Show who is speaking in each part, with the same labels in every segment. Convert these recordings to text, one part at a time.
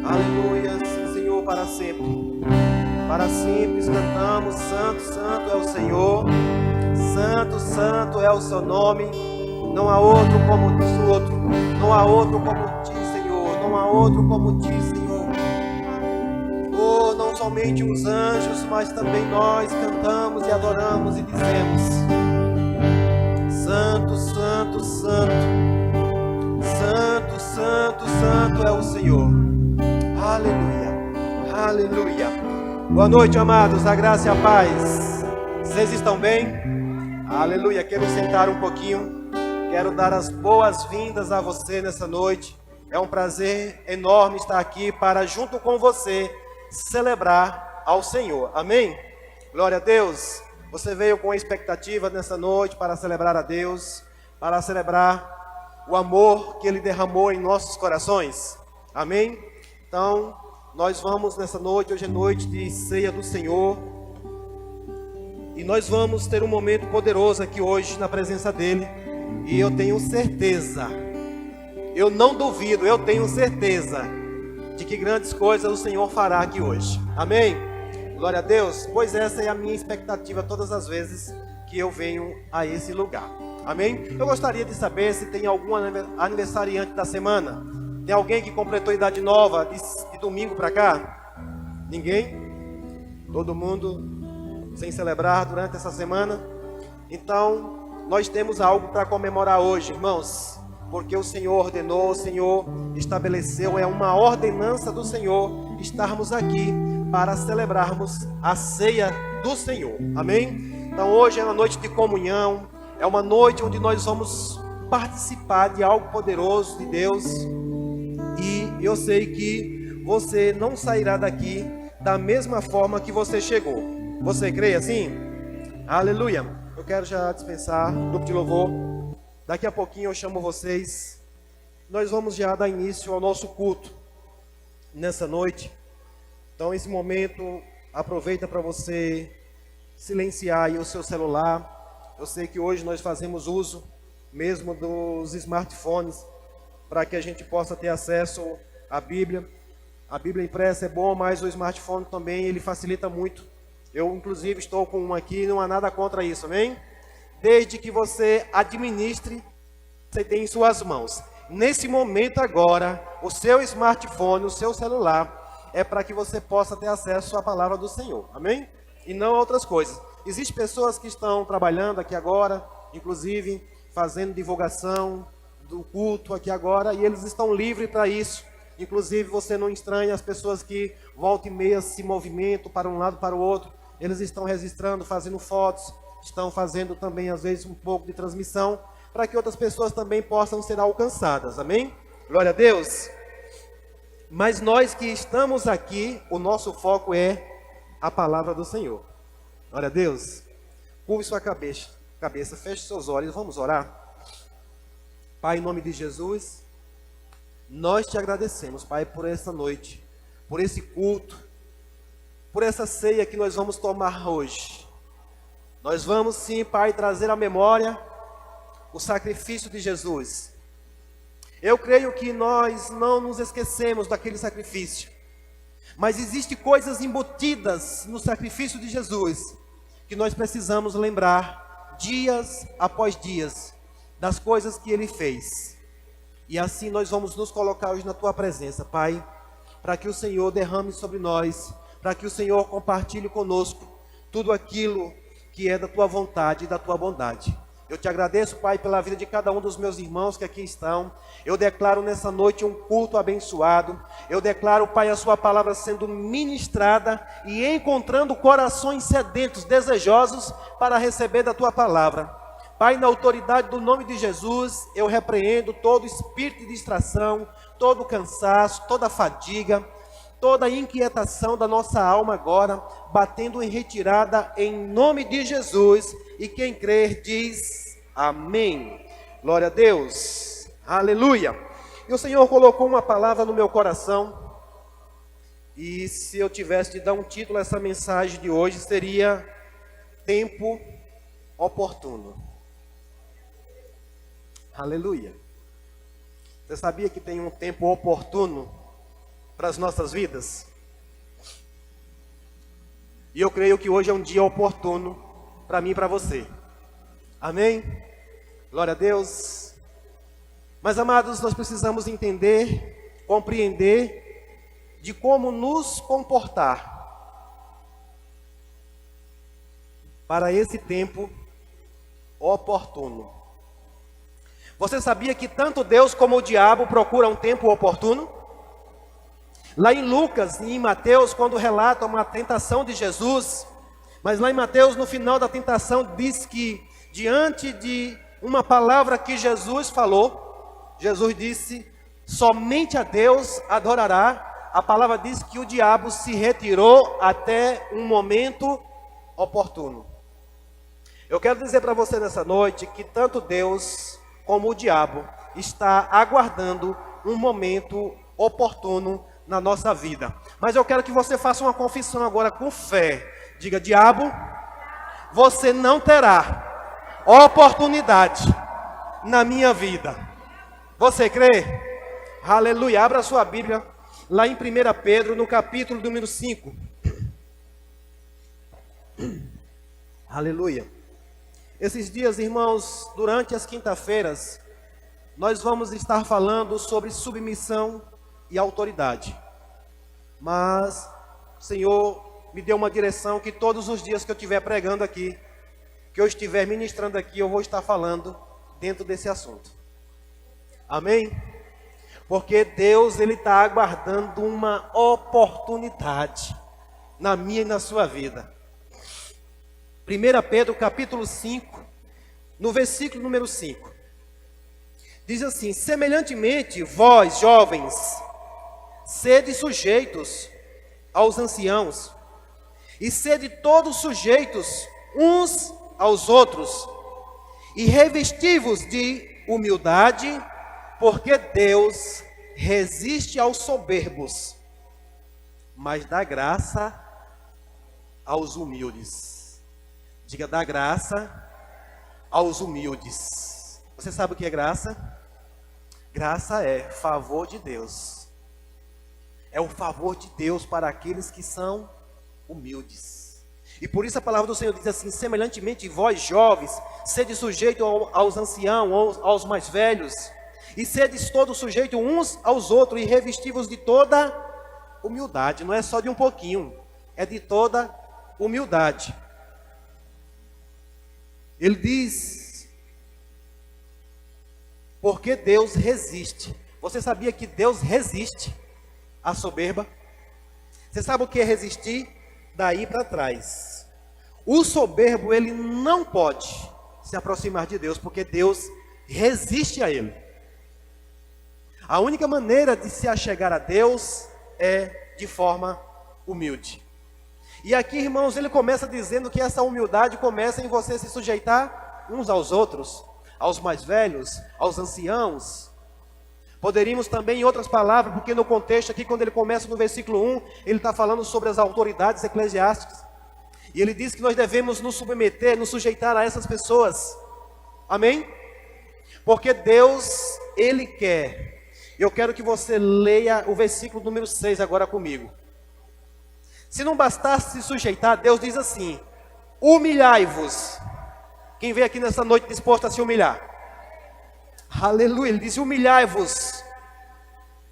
Speaker 1: Aleluia, sim, Senhor, para sempre. Para sempre cantamos: Santo, Santo é o Senhor. Santo, Santo é o seu nome. Não há outro como o outro. Não há outro como ti, Senhor. Não há outro como ti, Senhor. Oh, não somente os anjos, mas também nós cantamos e adoramos e dizemos: Santo, Santo, Santo. Santo, Santo, Santo é o Senhor. Aleluia, aleluia. Boa noite, amados, a graça e a paz. Vocês estão bem? Aleluia, quero sentar um pouquinho. Quero dar as boas-vindas a você nessa noite. É um prazer enorme estar aqui para, junto com você, celebrar ao Senhor. Amém? Glória a Deus. Você veio com expectativa nessa noite para celebrar a Deus, para celebrar o amor que Ele derramou em nossos corações. Amém? Então, nós vamos nessa noite, hoje é noite de ceia do Senhor, e nós vamos ter um momento poderoso aqui hoje na presença dEle, e eu tenho certeza, eu não duvido, eu tenho certeza de que grandes coisas o Senhor fará aqui hoje. Amém? Glória a Deus, pois essa é a minha expectativa todas as vezes que eu venho a esse lugar. Amém? Eu gostaria de saber se tem algum aniversariante da semana. Tem alguém que completou idade nova de domingo para cá? Ninguém? Todo mundo sem celebrar durante essa semana? Então, nós temos algo para comemorar hoje, irmãos. Porque o Senhor ordenou, o Senhor estabeleceu, é uma ordenança do Senhor estarmos aqui para celebrarmos a ceia do Senhor. Amém? Então, hoje é uma noite de comunhão. É uma noite onde nós vamos participar de algo poderoso de Deus. E eu sei que você não sairá daqui da mesma forma que você chegou. Você crê assim? Aleluia. Eu quero já dispensar o grupo de louvor. Daqui a pouquinho eu chamo vocês. Nós vamos já dar início ao nosso culto nessa noite. Então, esse momento, aproveita para você silenciar aí o seu celular. Eu sei que hoje nós fazemos uso mesmo dos smartphones para que a gente possa ter acesso à Bíblia. A Bíblia impressa é bom, mas o smartphone também ele facilita muito. Eu, inclusive, estou com um aqui, não há nada contra isso, amém? Desde que você administre, você tem em suas mãos. Nesse momento agora, o seu smartphone, o seu celular, é para que você possa ter acesso à palavra do Senhor, amém? E não a outras coisas. Existem pessoas que estão trabalhando aqui agora, inclusive fazendo divulgação do culto aqui agora, e eles estão livres para isso. Inclusive você não estranha as pessoas que volta e meia se movimentam para um lado para o outro. Eles estão registrando, fazendo fotos, estão fazendo também às vezes um pouco de transmissão, para que outras pessoas também possam ser alcançadas, amém? Glória a Deus! Mas nós que estamos aqui, o nosso foco é a palavra do Senhor. Glória a Deus. Curve sua cabeça, feche seus olhos, vamos orar. Pai, em nome de Jesus, nós te agradecemos, Pai, por essa noite, por esse culto, por essa ceia que nós vamos tomar hoje. Nós vamos sim, Pai, trazer à memória o sacrifício de Jesus. Eu creio que nós não nos esquecemos daquele sacrifício. Mas existem coisas embutidas no sacrifício de Jesus que nós precisamos lembrar dias após dias das coisas que Ele fez. E assim nós vamos nos colocar hoje na Tua presença, Pai, para que o Senhor derrame sobre nós, para que o Senhor compartilhe conosco tudo aquilo que é da Tua vontade e da Tua bondade. Eu te agradeço, Pai, pela vida de cada um dos meus irmãos que aqui estão. Eu declaro nessa noite um culto abençoado. Eu declaro, Pai, a sua palavra sendo ministrada e encontrando corações sedentos, desejosos para receber da tua palavra. Pai, na autoridade do nome de Jesus, eu repreendo todo espírito de distração, todo cansaço, toda fadiga, toda inquietação da nossa alma agora, batendo em retirada em nome de Jesus. E quem crer diz amém. Glória a Deus. Aleluia. E o Senhor colocou uma palavra no meu coração. E se eu tivesse de dar um título a essa mensagem de hoje, seria Tempo Oportuno. Aleluia. Você sabia que tem um tempo oportuno para as nossas vidas. E eu creio que hoje é um dia oportuno para mim e para você. Amém? Glória a Deus. Mas, amados, nós precisamos entender, compreender de como nos comportar para esse tempo oportuno. Você sabia que tanto Deus como o diabo procuram um tempo oportuno? Lá em Lucas e em Mateus, quando relatam uma tentação de Jesus, mas lá em Mateus, no final da tentação, diz que diante de uma palavra que Jesus falou, Jesus disse, somente a Deus adorará. A palavra diz que o diabo se retirou até um momento oportuno. Eu quero dizer para você nessa noite que tanto Deus como o diabo está aguardando um momento oportuno na nossa vida. Mas eu quero que você faça uma confissão agora com fé. Diga, diabo, você não terá oportunidade na minha vida. Você crê? Aleluia. Abra sua Bíblia lá em 1 Pedro, no capítulo número 5. Aleluia. Esses dias, irmãos, durante as quinta-feiras, nós vamos estar falando sobre submissão e autoridade. Mas o Senhor me deu uma direção que todos os dias que eu estiver pregando aqui, que eu estiver ministrando aqui, eu vou estar falando dentro desse assunto. Amém? Porque Deus, Ele está aguardando uma oportunidade na minha e na sua vida. 1 Pedro capítulo 5, no versículo número 5. Diz assim, semelhantemente, vós, jovens, sede sujeitos aos anciãos, e sede todos sujeitos uns aos outros, e revesti-vos de humildade, porque Deus resiste aos soberbos, mas dá graça aos humildes. Diga, dá graça aos humildes. Você sabe o que é graça? Graça é favor de Deus. É o favor de Deus para aqueles que são humildes. E por isso a palavra do Senhor diz assim, semelhantemente vós jovens, sede sujeito aos anciãos, aos mais velhos, e sedes todos sujeitos uns aos outros, e revesti-vos de toda humildade. Não é só de um pouquinho, é de toda humildade. Ele diz, porque Deus resiste. Você sabia que Deus resiste à soberba? Você sabe o que é resistir? Daí para trás. O soberbo, ele não pode se aproximar de Deus, porque Deus resiste a ele. A única maneira de se achegar a Deus é de forma humilde. E aqui, irmãos, ele começa dizendo que essa humildade começa em você se sujeitar uns aos outros, aos mais velhos, aos anciãos. Poderíamos também, em outras palavras, porque no contexto aqui, quando ele começa no versículo 1, ele está falando sobre as autoridades eclesiásticas. E ele diz que nós devemos nos submeter, nos sujeitar a essas pessoas. Amém? Porque Deus, Ele quer. Eu quero que você leia o versículo número 6 agora comigo. Se não bastasse se sujeitar, Deus diz assim, humilhai-vos. Quem veio aqui nessa noite disposto a se humilhar? Aleluia, ele diz, humilhai-vos.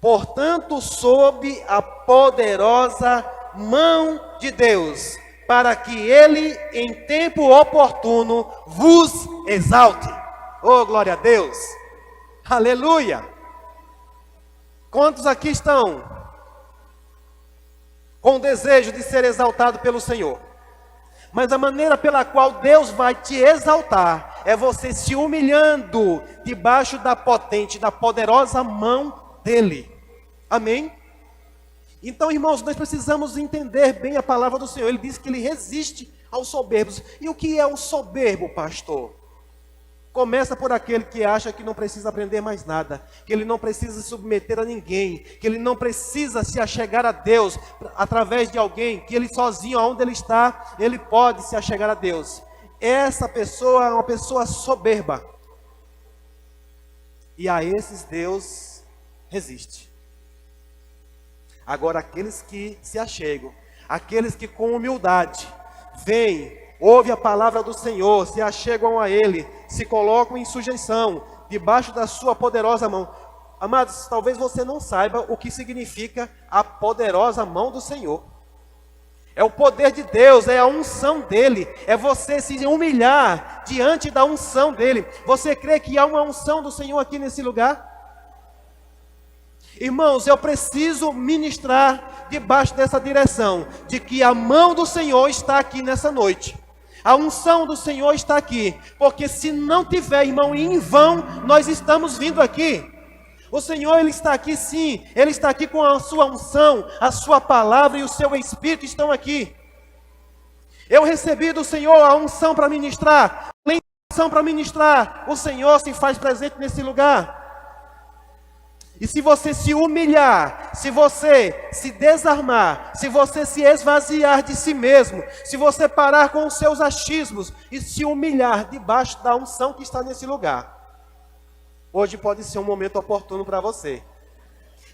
Speaker 1: Portanto, sob a poderosa mão de Deus, para que Ele, em tempo oportuno, vos exalte. Oh, glória a Deus. Aleluia. Quantos aqui estão com o desejo de ser exaltado pelo Senhor? Mas a maneira pela qual Deus vai te exaltar é você se humilhando debaixo da potente, da poderosa mão dEle. Amém? Então, irmãos, nós precisamos entender bem a palavra do Senhor. Ele diz que Ele resiste aos soberbos. E o que é o soberbo, pastor? Começa por aquele que acha que não precisa aprender mais nada, que ele não precisa se submeter a ninguém, que ele não precisa se achegar a Deus através de alguém, que ele sozinho, onde ele está, ele pode se achegar a Deus. Essa pessoa é uma pessoa soberba. E a esses Deus resiste. Agora, aqueles que se achegam, aqueles que com humildade vêm, ouvem a palavra do Senhor, se achegam a Ele, se colocam em sujeição, debaixo da sua poderosa mão. Amados, talvez você não saiba o que significa a poderosa mão do Senhor. É o poder de Deus, é a unção dEle, é você se humilhar diante da unção dEle. Você crê que há uma unção do Senhor aqui nesse lugar? Irmãos, eu preciso ministrar debaixo dessa direção, de que a mão do Senhor está aqui nessa noite. A unção do Senhor está aqui, porque se não tiver, irmão, em vão nós estamos vindo aqui. O Senhor, Ele está aqui sim, Ele está aqui com a sua unção, a sua palavra e o seu Espírito estão aqui. Eu recebi do Senhor a unção para ministrar, além da unção para ministrar, o Senhor se faz presente nesse lugar. E se você se humilhar, se você se desarmar, se você se esvaziar de si mesmo, se você parar com os seus achismos e se humilhar debaixo da unção que está nesse lugar, hoje pode ser um momento oportuno para você.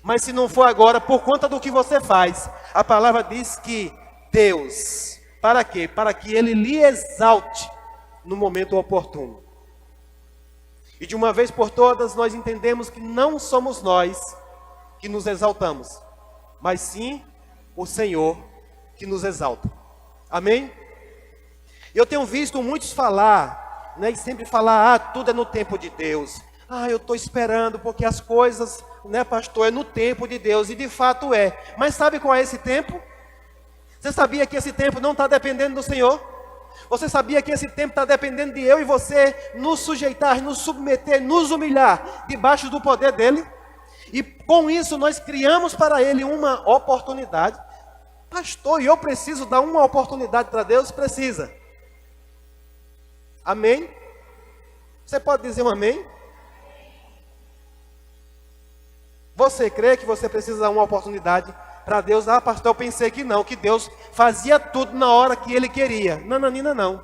Speaker 1: Mas se não for agora, por conta do que você faz, a palavra diz que Deus, para quê? Para que Ele lhe exalte no momento oportuno. E de uma vez por todas, nós entendemos que não somos nós que nos exaltamos, mas sim o Senhor que nos exalta. Amém? Eu tenho visto muitos falar, né, e sempre falar, tudo é no tempo de Deus. Eu estou esperando porque as coisas, né, pastor, é no tempo de Deus. E de fato é. Mas sabe qual é esse tempo? Você sabia que esse tempo não está dependendo do Senhor? Você sabia que esse tempo está dependendo de eu e você nos sujeitar, nos submeter, nos humilhar debaixo do poder dEle? E com isso nós criamos para Ele uma oportunidade. Pastor, e eu preciso dar uma oportunidade para Deus? Precisa. Amém? Você pode dizer um amém? Você crê que você precisa dar uma oportunidade para Deus? Pastor, eu pensei que não, que Deus fazia tudo na hora que Ele queria. Nananina, não.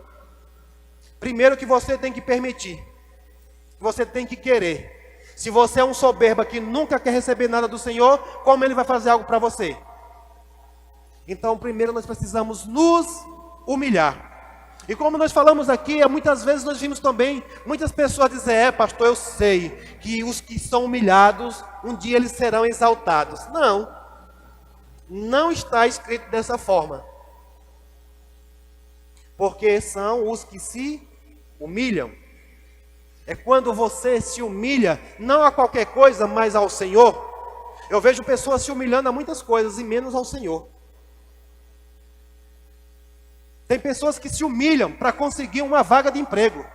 Speaker 1: Primeiro que você tem que permitir. Você tem que querer. Se você é um soberba que nunca quer receber nada do Senhor, como Ele vai fazer algo para você? Então, primeiro nós precisamos nos humilhar. E como nós falamos aqui, muitas vezes nós vimos também muitas pessoas dizer, pastor, eu sei que os que são humilhados, um dia eles serão exaltados. Não, não está escrito dessa forma. Porque são os que se humilham. É quando você se humilha, não a qualquer coisa, mas ao Senhor. Eu vejo pessoas se humilhando a muitas coisas e menos ao Senhor. Tem pessoas que se humilham para conseguir uma vaga de emprego,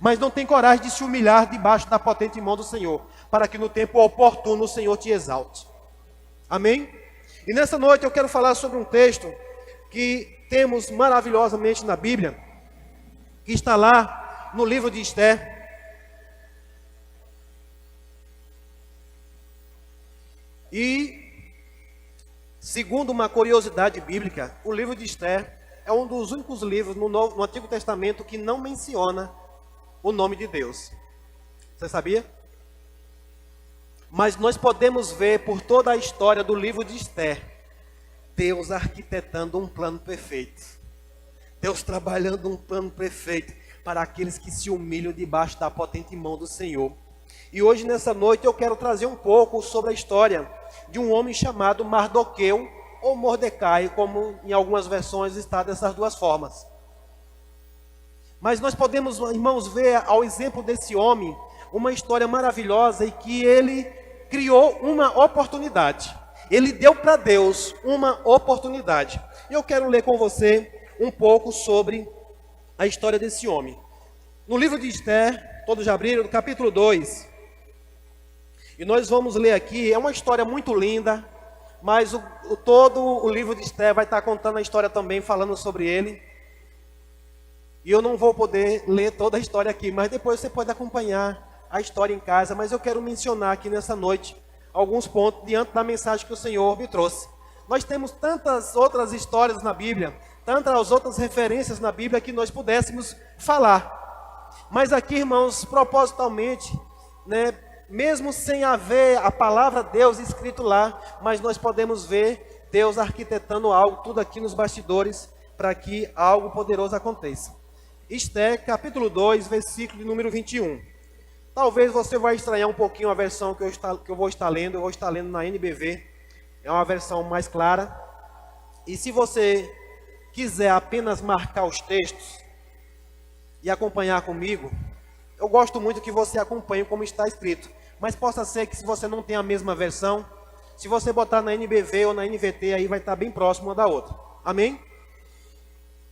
Speaker 1: mas não tem coragem de se humilhar debaixo da potente mão do Senhor, para que no tempo oportuno o Senhor te exalte. Amém? E nessa noite eu quero falar sobre um texto que temos maravilhosamente na Bíblia, que está lá no livro de Esther. E, segundo uma curiosidade bíblica, o livro de Esther é um dos únicos livros no Antigo Testamento que não menciona o nome de Deus. Você sabia? Mas nós podemos ver por toda a história do livro de Esther, Deus arquitetando um plano perfeito. Deus trabalhando um plano perfeito para aqueles que se humilham debaixo da potente mão do Senhor. E hoje, nessa noite, eu quero trazer um pouco sobre a história de um homem chamado Mardoqueu, ou Mordecai, como em algumas versões está dessas duas formas. Mas nós podemos, irmãos, ver ao exemplo desse homem, uma história maravilhosa e que ele criou uma oportunidade. Ele deu para Deus uma oportunidade. E eu quero ler com você um pouco sobre a história desse homem. No livro de Esther, todos já abriram, no capítulo 2. E nós vamos ler aqui, é uma história muito linda, mas todo o livro de Esther vai estar contando a história também, falando sobre ele. E eu não vou poder ler toda a história aqui, mas depois você pode acompanhar a história em casa. Mas eu quero mencionar aqui nessa noite alguns pontos diante da mensagem que o Senhor me trouxe. Nós temos tantas outras histórias na Bíblia, tantas outras referências na Bíblia que nós pudéssemos falar. Mas aqui, irmãos, propositalmente, né, mesmo sem haver a palavra Deus escrito lá, mas nós podemos ver Deus arquitetando algo, tudo aqui nos bastidores, para que algo poderoso aconteça. Esté, capítulo 2, versículo de número 21. Talvez você vai estranhar um pouquinho a versão que eu vou estar lendo. Eu vou estar lendo na NBV. É uma versão mais clara. E se você quiser apenas marcar os textos e acompanhar comigo, eu gosto muito que você acompanhe como está escrito. Mas possa ser que se você não tem a mesma versão, se você botar na NBV ou na NVT, aí vai estar bem próximo uma da outra. Amém?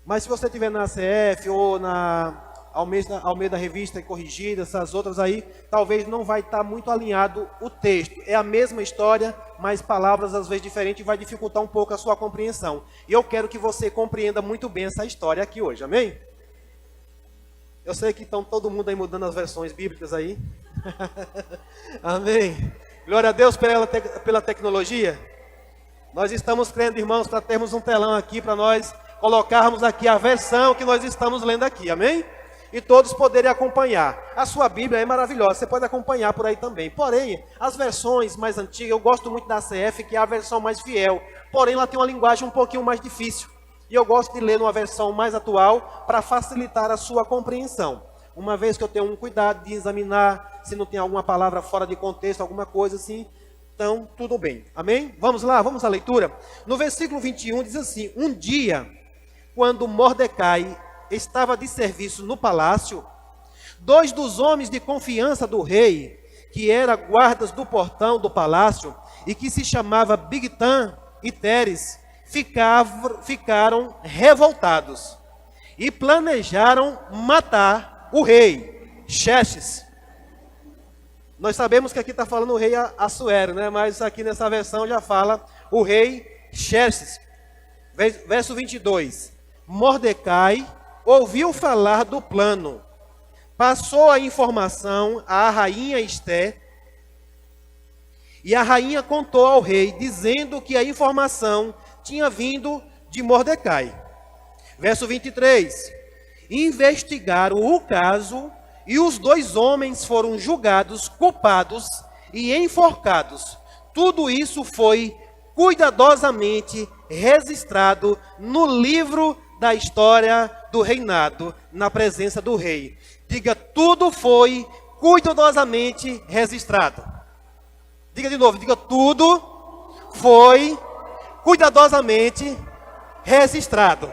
Speaker 1: Mas se você tiver na CF ou na Almeida Revista e Corrigida, essas outras aí, talvez não vai estar muito alinhado o texto. É a mesma história, mas palavras às vezes diferentes, vai dificultar um pouco a sua compreensão. E eu quero que você compreenda muito bem essa história aqui hoje, amém? Eu sei que estão todo mundo aí mudando as versões bíblicas aí. Amém. Glória a Deus pela tecnologia. Nós estamos crendo, irmãos, para termos um telão aqui para nós colocarmos aqui a versão que nós estamos lendo aqui, amém? E todos poderem acompanhar. A sua Bíblia é maravilhosa, você pode acompanhar por aí também. Porém, as versões mais antigas, eu gosto muito da CF, que é a versão mais fiel. Porém, ela tem uma linguagem um pouquinho mais difícil. E eu gosto de ler numa versão mais atual para facilitar a sua compreensão. Uma vez que eu tenho um cuidado de examinar se não tem alguma palavra fora de contexto, alguma coisa assim, então tudo bem. Amém? Vamos lá, vamos à leitura. No versículo 21 diz assim: um dia, quando Mordecai estava de serviço no palácio, 2 dos homens de confiança do rei, que eram guardas do portão do palácio, e que se chamava Bigtan e Teres, ficaram revoltados e planejaram matar o rei Xerxes. Nós sabemos que aqui está falando o rei Assuero, né? Mas aqui nessa versão já fala o rei Xerxes. Verso 22. Mordecai ouviu falar do plano, passou a informação à rainha Esté, e a rainha contou ao rei, dizendo que a informação tinha vindo de Mordecai. Verso 23. Investigaram o caso, e os 2 homens foram julgados culpados e enforcados. Tudo isso foi cuidadosamente registrado no livro da história do reinado, na presença do rei. Diga, tudo foi cuidadosamente registrado. Diga de novo, diga, tudo foi cuidadosamente registrado.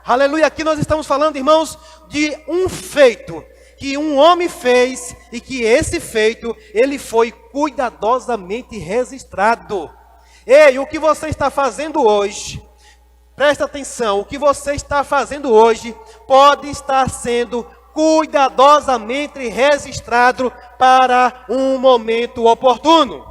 Speaker 1: Aleluia, aqui nós estamos falando, irmãos, de um feito que um homem fez, e que esse feito, ele foi cuidadosamente registrado. Ei, o que você está fazendo hoje, presta atenção, o que você está fazendo hoje, pode estar sendo cuidadosamente registrado para um momento oportuno.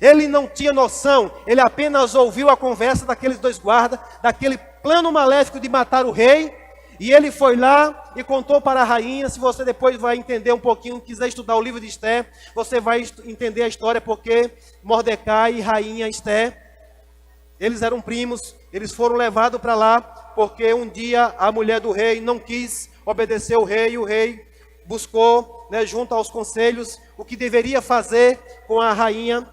Speaker 1: Ele não tinha noção, ele apenas ouviu a conversa daqueles 2 guardas, daquele plano maléfico de matar o rei, e ele foi lá e contou para a rainha. Se você depois vai entender um pouquinho, quiser estudar o livro de Esté, você vai entender a história, porque Mordecai e rainha Esté, eles eram primos, eles foram levados para lá, porque um dia a mulher do rei não quis obedecer o rei, e o rei buscou, né, junto aos conselhos, o que deveria fazer com a rainha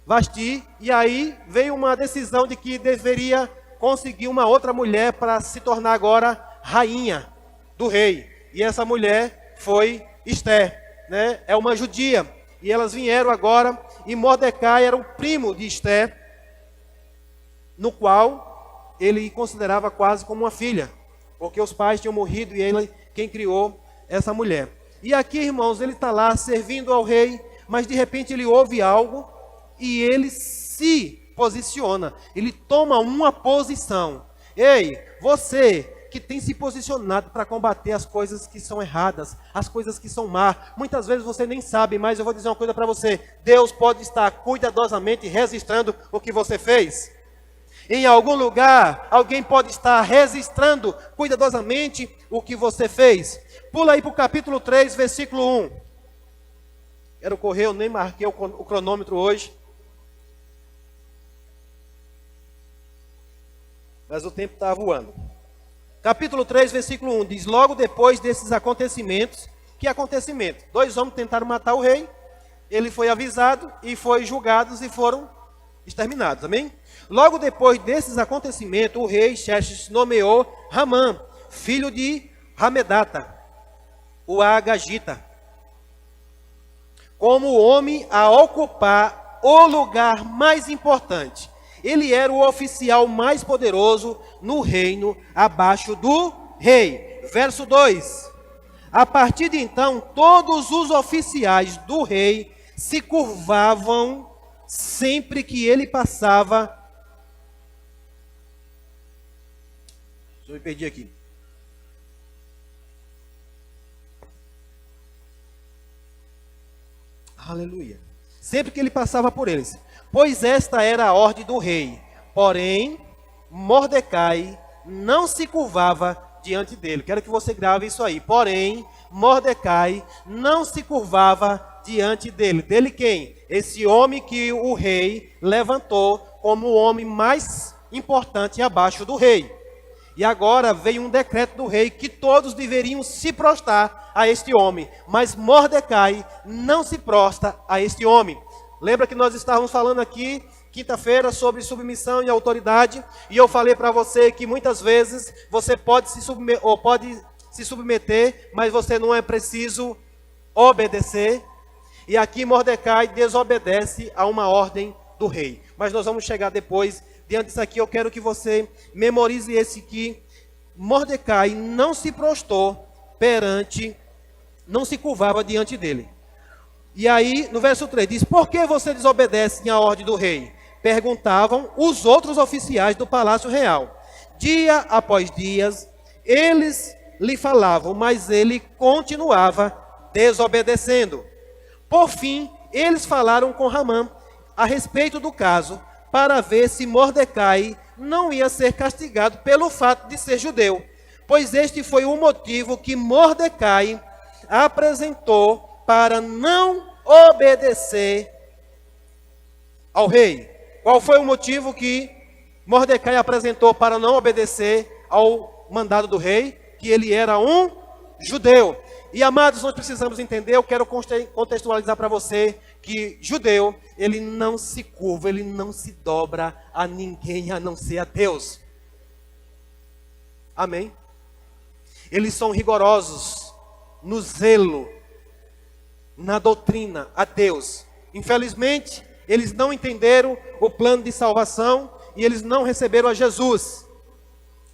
Speaker 1: Vasti, e aí veio uma decisão de que deveria conseguir uma outra mulher para se tornar agora rainha do rei. E essa mulher foi Esté, né? É uma judia. E elas vieram agora, e Mordecai era um primo de Esté, no qual ele considerava quase como uma filha, porque os pais tinham morrido e ele quem criou essa mulher. E aqui, irmãos, ele está lá servindo ao rei, mas de repente ele ouve algo e ele se posiciona, ele toma uma posição. Ei, você que tem se posicionado para combater as coisas que são erradas, as coisas que são más, muitas vezes você nem sabe, mas eu vou dizer uma coisa para você: Deus pode estar cuidadosamente registrando o que você fez. Em algum lugar, alguém pode estar registrando cuidadosamente o que você fez. Pula aí para o capítulo 3, versículo 1. Quero correr, eu nem marquei o cronômetro hoje. Mas o tempo está voando. Capítulo 3, versículo 1, diz: logo depois desses acontecimentos, Que acontecimento? 2 homens tentaram matar o rei, ele foi avisado e foi julgados e foram exterminados, amém? Logo depois desses acontecimentos, o rei Xerxes nomeou Ramã, filho de Hamedata, o Agagita, como homem a ocupar o lugar mais importante. Ele era o oficial mais poderoso no reino, abaixo do rei. Verso 2. A partir de então, todos os oficiais do rei se curvavam sempre que ele passava. Eu me perdi aqui. Aleluia. Sempre que ele passava por eles. Pois esta era a ordem do rei. Porém, Mordecai não se curvava diante dele. Quero que você grave isso aí. Porém, Mordecai não se curvava diante dele. Dele quem? Esse homem que o rei levantou como o homem mais importante abaixo do rei. E agora veio um decreto do rei que todos deveriam se prostrar a este homem. Mas Mordecai não se prostra a este homem. Lembra que nós estávamos falando aqui, quinta-feira, sobre submissão e autoridade. E eu falei para você que muitas vezes você pode se submeter, mas você não é preciso obedecer. E aqui Mordecai desobedece a uma ordem do rei. Mas nós vamos chegar depois. Diante disso aqui, eu quero que você memorize esse que Mordecai não se prostrou não se curvava diante dele. E aí, no verso 3, diz: por que você desobedece à ordem do rei? Perguntavam os outros oficiais do palácio real. Dia após dia, eles lhe falavam, mas ele continuava desobedecendo. Por fim, eles falaram com Ramã a respeito do caso, para ver se Mordecai não ia ser castigado pelo fato de ser judeu, pois este foi o motivo que Mordecai apresentou para não obedecer ao rei. Qual foi o motivo que Mordecai apresentou para não obedecer ao mandado do rei? Que ele era um judeu. E amados, nós precisamos entender, eu quero contextualizar para você que judeu, ele não se curva, ele não se dobra a ninguém a não ser a Deus. Amém? Eles são rigorosos no zelo, na doutrina a Deus. Infelizmente, eles não entenderam o plano de salvação e eles não receberam a Jesus.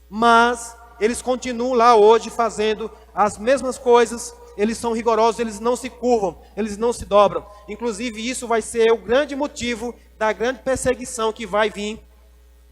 Speaker 1: Mas eles continuam lá hoje fazendo as mesmas coisas. Eles são rigorosos, eles não se curvam, eles não se dobram. Inclusive, isso vai ser o grande motivo da grande perseguição que vai vir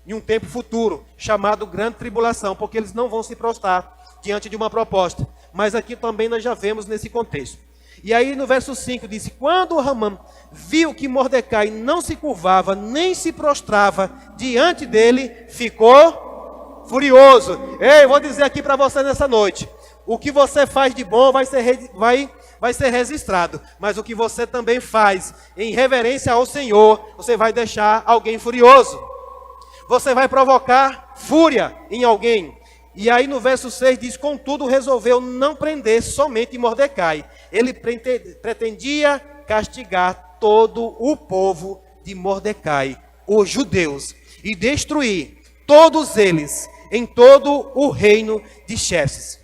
Speaker 1: em um tempo futuro, chamado grande tribulação, porque eles não vão se prostrar diante de uma proposta. Mas aqui também nós já vemos nesse contexto. E aí no verso 5 diz: quando Ramã viu que Mordecai não se curvava, nem se prostrava diante dele, ficou furioso. Ei, vou dizer aqui para você nessa noite: o que você faz de bom vai ser registrado, mas o que você também faz em reverência ao Senhor, você vai deixar alguém furioso. Você vai provocar fúria em alguém. E aí no verso 6 diz: contudo resolveu não prender somente Mordecai. Ele pretendia castigar todo o povo de Mordecai, os judeus, e destruir todos eles em todo o reino de Xerxes.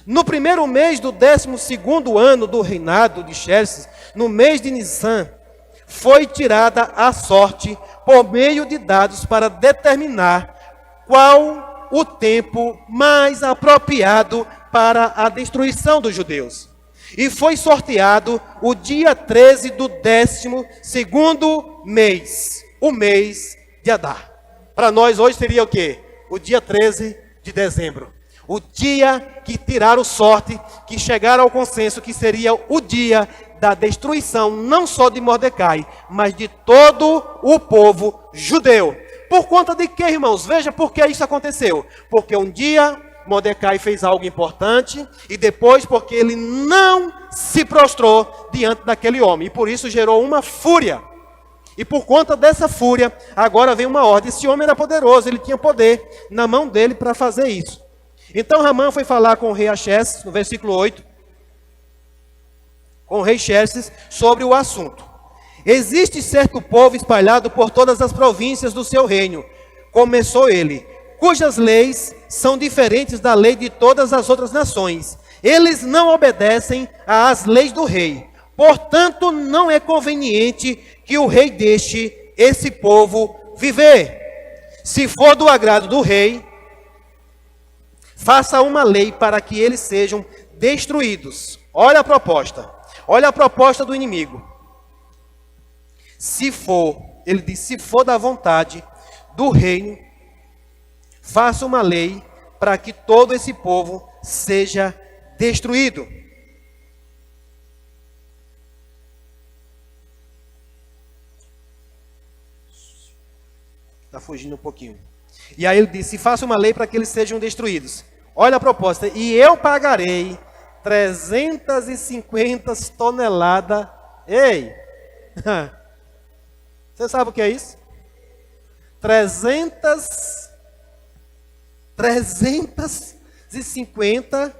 Speaker 1: No primeiro mês do 12º ano do reinado de Xerxes, no mês de Nissan, foi tirada a sorte por meio de dados para determinar qual o tempo mais apropriado para a destruição dos judeus. E foi sorteado o dia 13 do 12º mês, o mês de Adar. Para nós hoje seria o quê? O dia 13 de dezembro. O dia que tiraram sorte, que chegaram ao consenso que seria o dia da destruição, não só de Mordecai, mas de todo o povo judeu. Por conta de quê, irmãos? Veja por que isso aconteceu. Porque um dia Mordecai fez algo importante, e depois porque ele não se prostrou diante daquele homem. E por isso gerou uma fúria. E por conta dessa fúria, agora vem uma ordem. Esse homem era poderoso, ele tinha poder na mão dele para fazer isso. Então Ramã foi falar com o rei Axés, no versículo 8. com o rei Xerxes sobre o assunto. Existe certo povo espalhado por todas as províncias do seu reino, começou ele, cujas leis são diferentes da lei de todas as outras nações. Eles não obedecem às leis do rei. Portanto, não é conveniente que o rei deixe esse povo viver. Se for do agrado do rei, faça uma lei para que eles sejam destruídos. Olha a proposta do inimigo. Se for, ele diz, se for da vontade do reino, faça uma lei para que todo esse povo seja destruído. Está fugindo um pouquinho. E aí ele disse, faça uma lei para que eles sejam destruídos. Olha a proposta. E eu pagarei 350 toneladas. Ei! Você sabe o que é isso? 350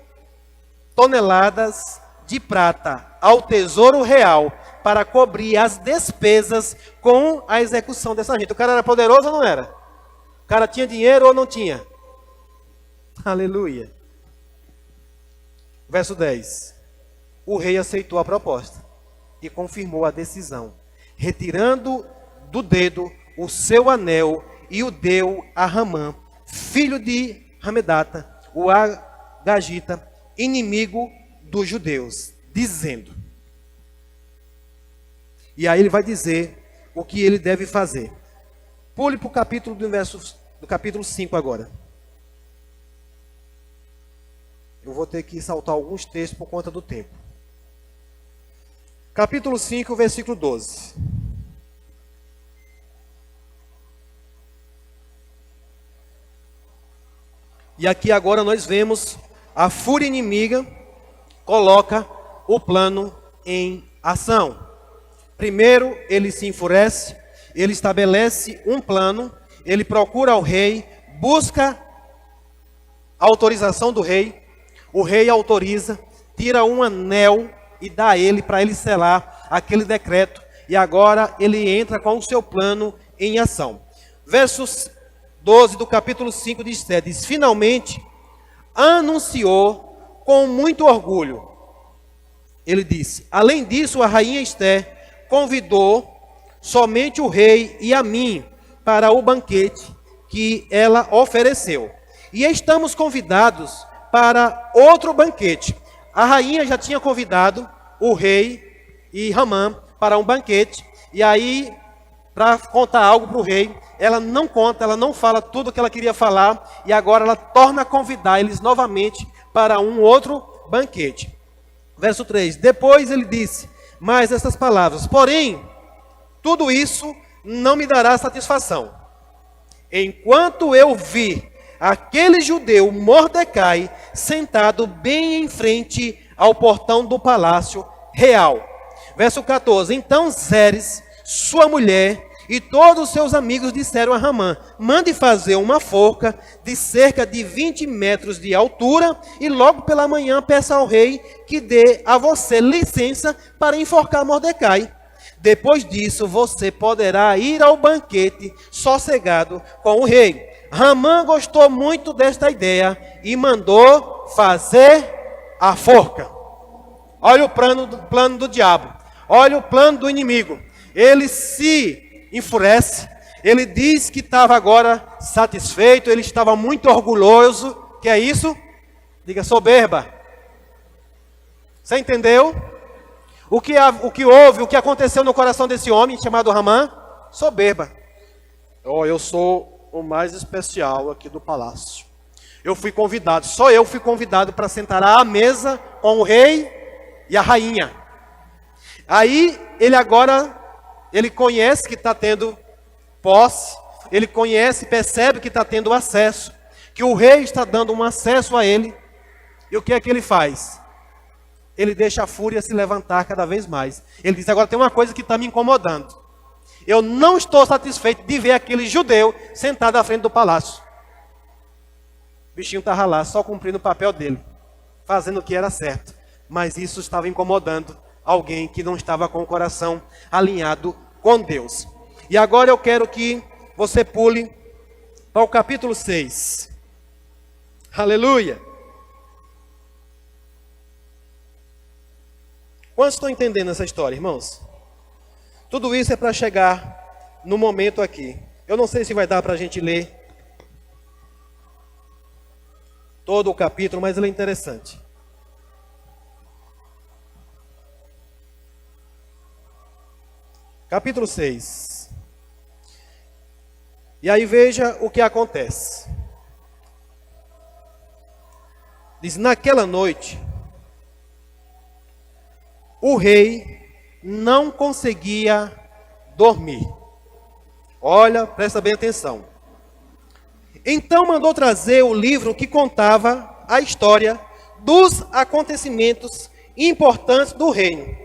Speaker 1: toneladas de prata ao tesouro real para cobrir as despesas com a execução dessa gente. O cara era poderoso ou não era? O cara tinha dinheiro ou não tinha? Aleluia. Verso 10. O rei aceitou a proposta e confirmou a decisão, retirando do dedo o seu anel e o deu a Ramã, filho de Hamedata, o Agagita, inimigo dos judeus, dizendo. E aí ele vai dizer o que ele deve fazer. Pule para o capítulo do capítulo 5 agora. Eu vou ter que saltar alguns textos por conta do tempo. Capítulo 5, versículo 12. E aqui agora nós vemos a fúria inimiga coloca o plano em ação. Primeiro, ele se enfurece, ele estabelece um plano, ele procura o rei, busca a autorização do rei, o rei autoriza, tira um anel e dá a ele para ele selar aquele decreto, e agora ele entra com o seu plano em ação. Versos 12 do capítulo 5 de Esther diz, finalmente anunciou com muito orgulho. Ele disse, além disso, a rainha Esther convidou somente o rei e a mim para o banquete que ela ofereceu. E estamos convidados para outro banquete. A rainha já tinha convidado o rei e Ramã para um banquete. E aí, para contar algo para o rei, ela não conta, ela não fala tudo o que ela queria falar. E agora ela torna a convidar eles novamente para um outro banquete. Verso 3. Depois ele disse mais essas palavras. Porém, tudo isso não me dará satisfação. Enquanto eu vi aquele judeu Mordecai sentado bem em frente ao portão do palácio real. Verso 14. Então Zeres, sua mulher e todos os seus amigos disseram a Ramã, mande fazer uma forca de cerca de 20 metros de altura e logo pela manhã peça ao rei que dê a você licença para enforcar Mordecai. Depois disso você poderá ir ao banquete sossegado com o rei. Ramã gostou muito desta ideia e mandou fazer a forca. Olha o plano do diabo. Olha o plano do inimigo. Ele se enfurece. Ele diz que estava agora satisfeito. Ele estava muito orgulhoso. Que é isso? Diga soberba. Você entendeu? O que houve, o que aconteceu no coração desse homem chamado Ramã? Soberba. Eu sou o mais especial aqui do palácio. Eu fui convidado, só eu fui convidado para sentar à mesa com o rei e a rainha. Aí ele conhece que está tendo posse, ele conhece, percebe que está tendo acesso, que o rei está dando um acesso a ele. E o que é que ele faz? Ele deixa a fúria se levantar cada vez mais. Ele diz, agora tem uma coisa que está me incomodando. Eu não estou satisfeito de ver aquele judeu sentado à frente do palácio. O bichinho estava lá, só cumprindo o papel dele, fazendo o que era certo. Mas isso estava incomodando alguém que não estava com o coração alinhado com Deus. E agora eu quero que você pule para o capítulo 6. Aleluia! Quantos estão entendendo essa história, irmãos? Tudo isso é para chegar no momento aqui. Eu não sei se vai dar para a gente ler todo o capítulo, mas ele é interessante. Capítulo 6. E aí veja o que acontece. Diz, naquela noite, o rei não conseguia dormir. Olha, presta bem atenção. Então mandou trazer o livro que contava a história dos acontecimentos importantes do reino.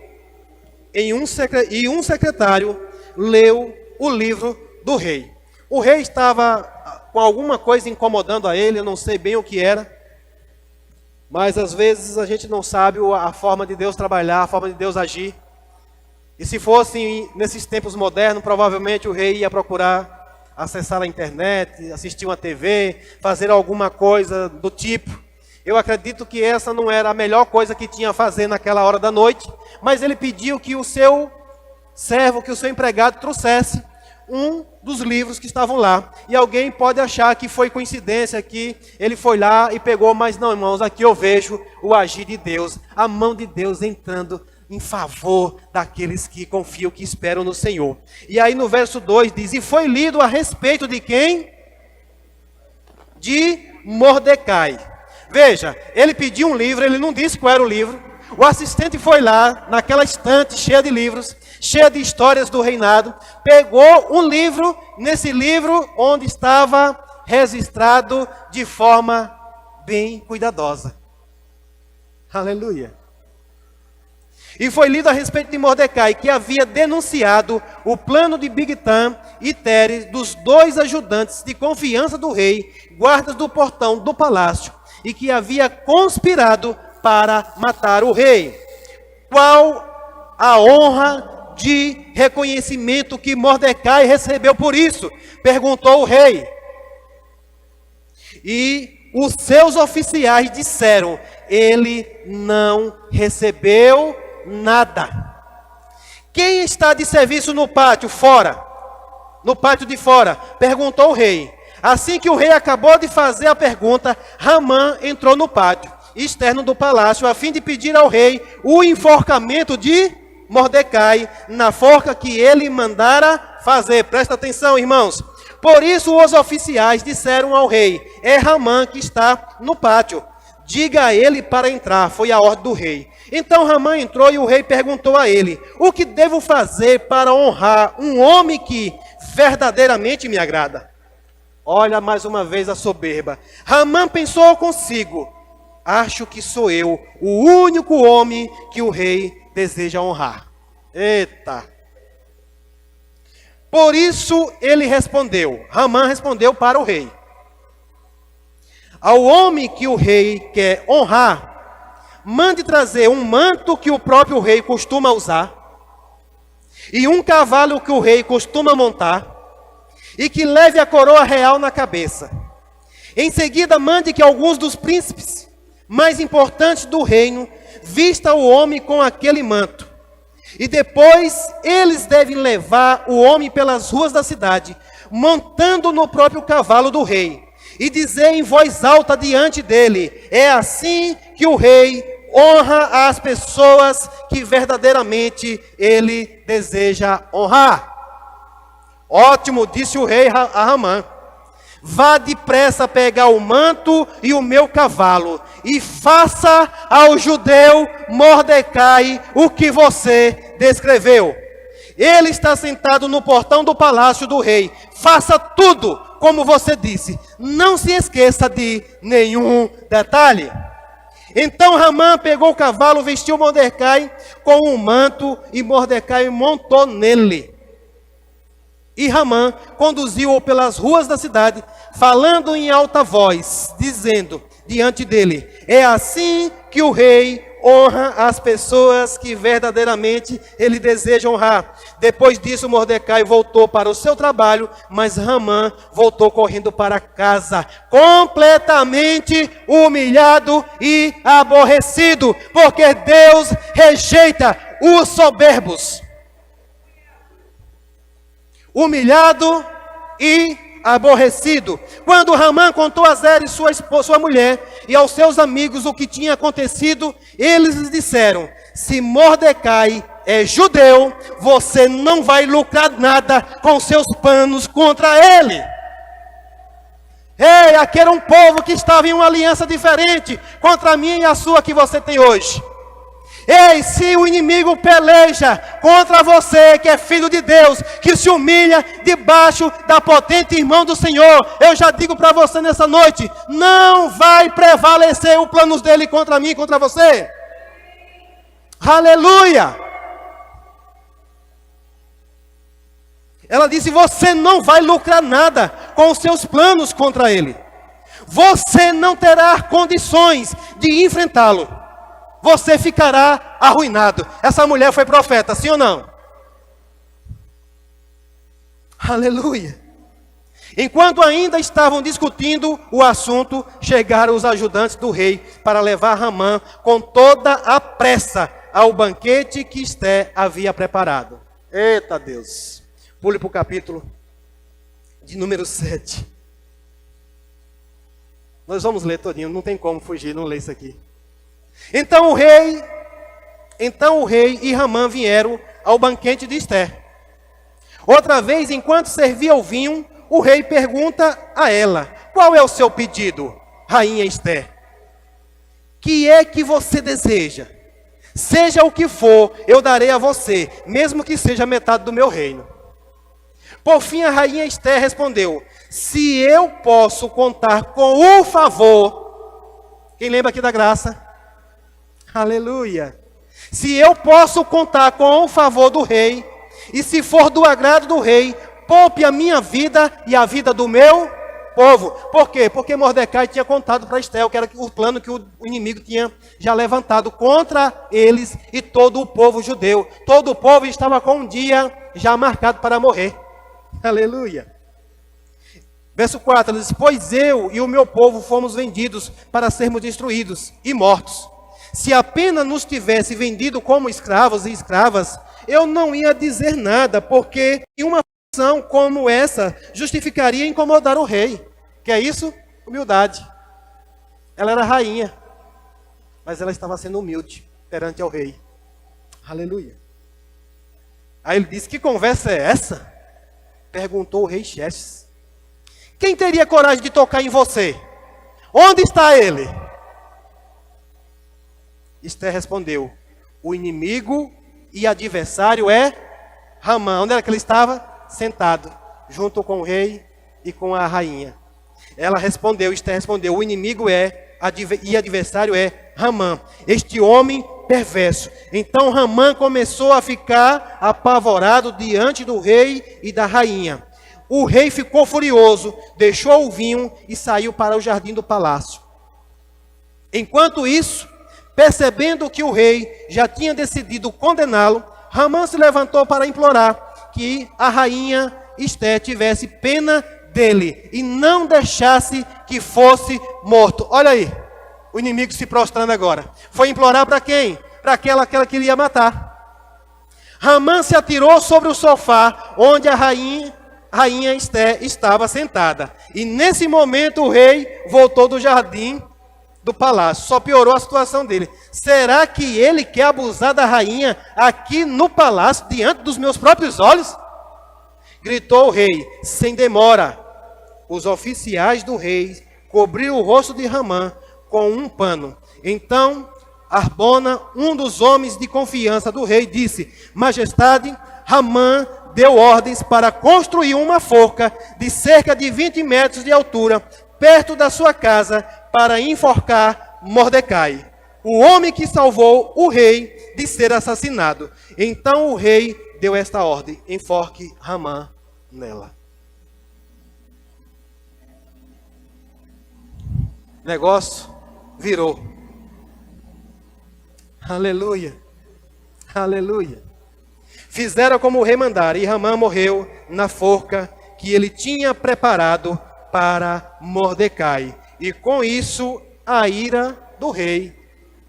Speaker 1: E um secretário leu o livro do rei. O rei estava com alguma coisa incomodando a ele, eu não sei bem o que era. Mas às vezes a gente não sabe a forma de Deus trabalhar, a forma de Deus agir. E se fosse nesses tempos modernos, provavelmente o rei ia procurar acessar a internet, assistir uma TV, fazer alguma coisa do tipo. Eu acredito que essa não era a melhor coisa que tinha a fazer naquela hora da noite, mas ele pediu que o seu servo, que o seu empregado trouxesse um dos livros que estavam lá. E alguém pode achar que foi coincidência, que ele foi lá e pegou, mas não, irmãos, aqui eu vejo o agir de Deus, a mão de Deus entrando em favor daqueles que confiam, que esperam no Senhor. E aí no verso 2 diz, e foi lido a respeito de quem? De Mordecai. Veja, ele pediu um livro, ele não disse qual era o livro. O assistente foi lá, naquela estante cheia de livros, cheia de histórias do reinado, pegou um livro, nesse livro onde estava registrado de forma bem cuidadosa. Aleluia. E foi lido a respeito de Mordecai, que havia denunciado o plano de Bigtan e Teres, dos dois ajudantes de confiança do rei, guardas do portão do palácio, e que havia conspirado para matar o rei. Qual a honra de reconhecimento que Mordecai recebeu por isso? Perguntou o rei. E os seus oficiais disseram, ele não recebeu nada. Quem está de serviço no pátio fora? No pátio de fora? Perguntou o rei. Assim que o rei acabou de fazer a pergunta, Ramã entrou no pátio externo do palácio, a fim de pedir ao rei o enforcamento de Mordecai, na forca que ele mandara fazer. Presta atenção, irmãos. Por isso os oficiais disseram ao rei, é Ramã que está no pátio. Diga a ele para entrar, foi a ordem do rei. Então Ramã entrou e o rei perguntou a ele, o que devo fazer para honrar um homem que verdadeiramente me agrada? Olha mais uma vez a soberba. Ramã pensou consigo, acho que sou eu o único homem que o rei deseja honrar. Eita! Por isso ele respondeu, Ramã respondeu para o rei. Ao homem que o rei quer honrar, mande trazer um manto que o próprio rei costuma usar, e um cavalo que o rei costuma montar, e que leve a coroa real na cabeça. Em seguida, mande que alguns dos príncipes mais importantes do reino vista o homem com aquele manto. E depois eles devem levar o homem pelas ruas da cidade, montando no próprio cavalo do rei, e dizer em voz alta diante dele, é assim que o rei honra as pessoas que verdadeiramente ele deseja honrar. Ótimo, disse o rei a Ramã. Vá depressa pegar o manto e o meu cavalo, e faça ao judeu Mordecai o que você descreveu. Ele está sentado no portão do palácio do rei. Faça tudo como você disse. Não se esqueça de nenhum detalhe. Então Ramã pegou o cavalo, vestiu Mordecai com um manto, e Mordecai montou nele. E Ramã conduziu-o pelas ruas da cidade, falando em alta voz, dizendo diante dele, é assim que o rei honra as pessoas que verdadeiramente ele deseja honrar. Depois disso, Mordecai voltou para o seu trabalho, mas Hamã voltou correndo para casa, completamente humilhado e aborrecido, porque Deus rejeita os soberbos. Humilhado e aborrecido. Quando Hamã contou a Zeres, sua mulher, e aos seus amigos o que tinha acontecido, eles lhe disseram: se Mordecai é judeu, você não vai lucrar nada com seus planos contra ele. Ei, aquele era um povo que estava em uma aliança diferente contra a minha e a sua que você tem hoje. Ei, se o inimigo peleja contra você, que é filho de Deus, que se humilha debaixo da potente mão do Senhor, eu já digo para você nessa noite, não vai prevalecer os planos dele contra mim, contra você. Aleluia! Ela disse, você não vai lucrar nada com os seus planos contra ele. Você não terá condições de enfrentá-lo. Você ficará arruinado. Essa mulher foi profeta, sim ou não? Aleluia. Enquanto ainda estavam discutindo o assunto, chegaram os ajudantes do rei para levar Hamã com toda a pressa ao banquete que Esté havia preparado. Eita Deus. Pule para o capítulo de número 7. Nós vamos ler todinho, não tem como fugir, não ler isso aqui. Então o rei e Hamã vieram ao banquete de Esté. Outra vez, enquanto servia o vinho, o rei pergunta a ela: qual é o seu pedido, rainha Esté? Que é que você deseja? Seja o que for, eu darei a você, mesmo que seja metade do meu reino. Por fim, a rainha Esté respondeu: se eu posso contar com o favor, quem lembra aqui da graça? Aleluia. Se eu posso contar com o favor do rei, e se for do agrado do rei, poupe a minha vida e a vida do meu povo. Por quê? Porque Mordecai tinha contado para Esté, que era o plano que o inimigo tinha já levantado contra eles e todo o povo judeu. Todo o povo estava com um dia já marcado para morrer. Aleluia. Verso 4, ele diz, pois eu e o meu povo fomos vendidos para sermos destruídos e mortos. Se apenas nos tivesse vendido como escravos e escravas, eu não ia dizer nada, porque uma ação como essa justificaria incomodar o rei. Que é isso? Humildade. Ela era rainha, mas ela estava sendo humilde perante ao rei. Aleluia. Aí ele disse, que conversa é essa? Perguntou o rei Xerxes. Quem teria coragem de tocar em você? Onde está ele? Esté respondeu, o inimigo e adversário é Hamã. Onde era que ele estava? Sentado, junto com o rei e com a rainha. Ela respondeu, Esté respondeu, o inimigo e adversário é Hamã, este homem perverso. Então Hamã começou a ficar apavorado diante do rei e da rainha. O rei ficou furioso, deixou o vinho e saiu para o jardim do palácio. Enquanto isso, percebendo que o rei já tinha decidido condená-lo, Hamã se levantou para implorar que a rainha Esté tivesse pena dele e não deixasse que fosse morto. Olha aí, o inimigo se prostrando agora. Foi implorar para quem? Para aquela que ela queria matar. Hamã se atirou sobre o sofá onde a rainha Esté estava sentada. E nesse momento o rei voltou do jardim do palácio. Só piorou a situação dele. Será que ele quer abusar da rainha aqui no palácio, diante dos meus próprios olhos? Gritou o rei, sem demora. Os oficiais do rei cobriram o rosto de Hamã com um pano. Então Arbona, um dos homens de confiança do rei, disse, majestade, Hamã deu ordens para construir uma forca de cerca de 20 metros de altura, perto da sua casa, para enforcar Mordecai, o homem que salvou o rei de ser assassinado. Então o rei deu esta ordem, enforque Hamã nela. Negócio virou. Aleluia. Aleluia. Fizeram como o rei mandara, e Ramã morreu na forca que ele tinha preparado para Mordecai. E com isso a ira do rei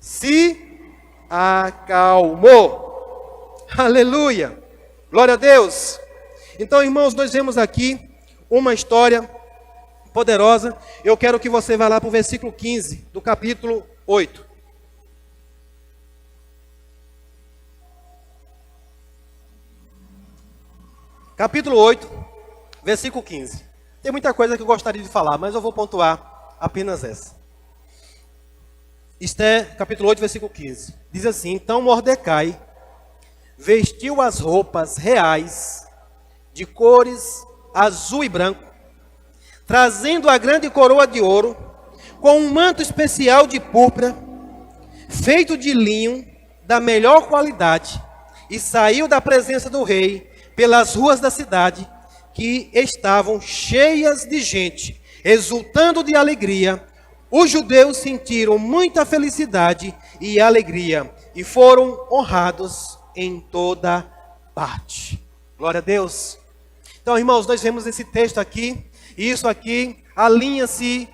Speaker 1: se acalmou. Aleluia. Glória a Deus. Então, irmãos, nós vemos aqui uma história poderosa. Eu quero que você vá lá para o versículo 15 do capítulo 8. Capítulo 8, versículo 15. Tem muita coisa que eu gostaria de falar, mas eu vou pontuar apenas essa. Esther, capítulo 8, versículo 15. Diz assim: então Mordecai vestiu as roupas reais de cores azul e branco, trazendo a grande coroa de ouro, com um manto especial de púrpura, feito de linho da melhor qualidade, e saiu da presença do rei pelas ruas da cidade, que estavam cheias de gente, exultando de alegria. Os judeus sentiram muita felicidade e alegria, e foram honrados em toda parte. Glória a Deus. Então, irmãos, nós vemos esse texto aqui, e isso aqui alinha-se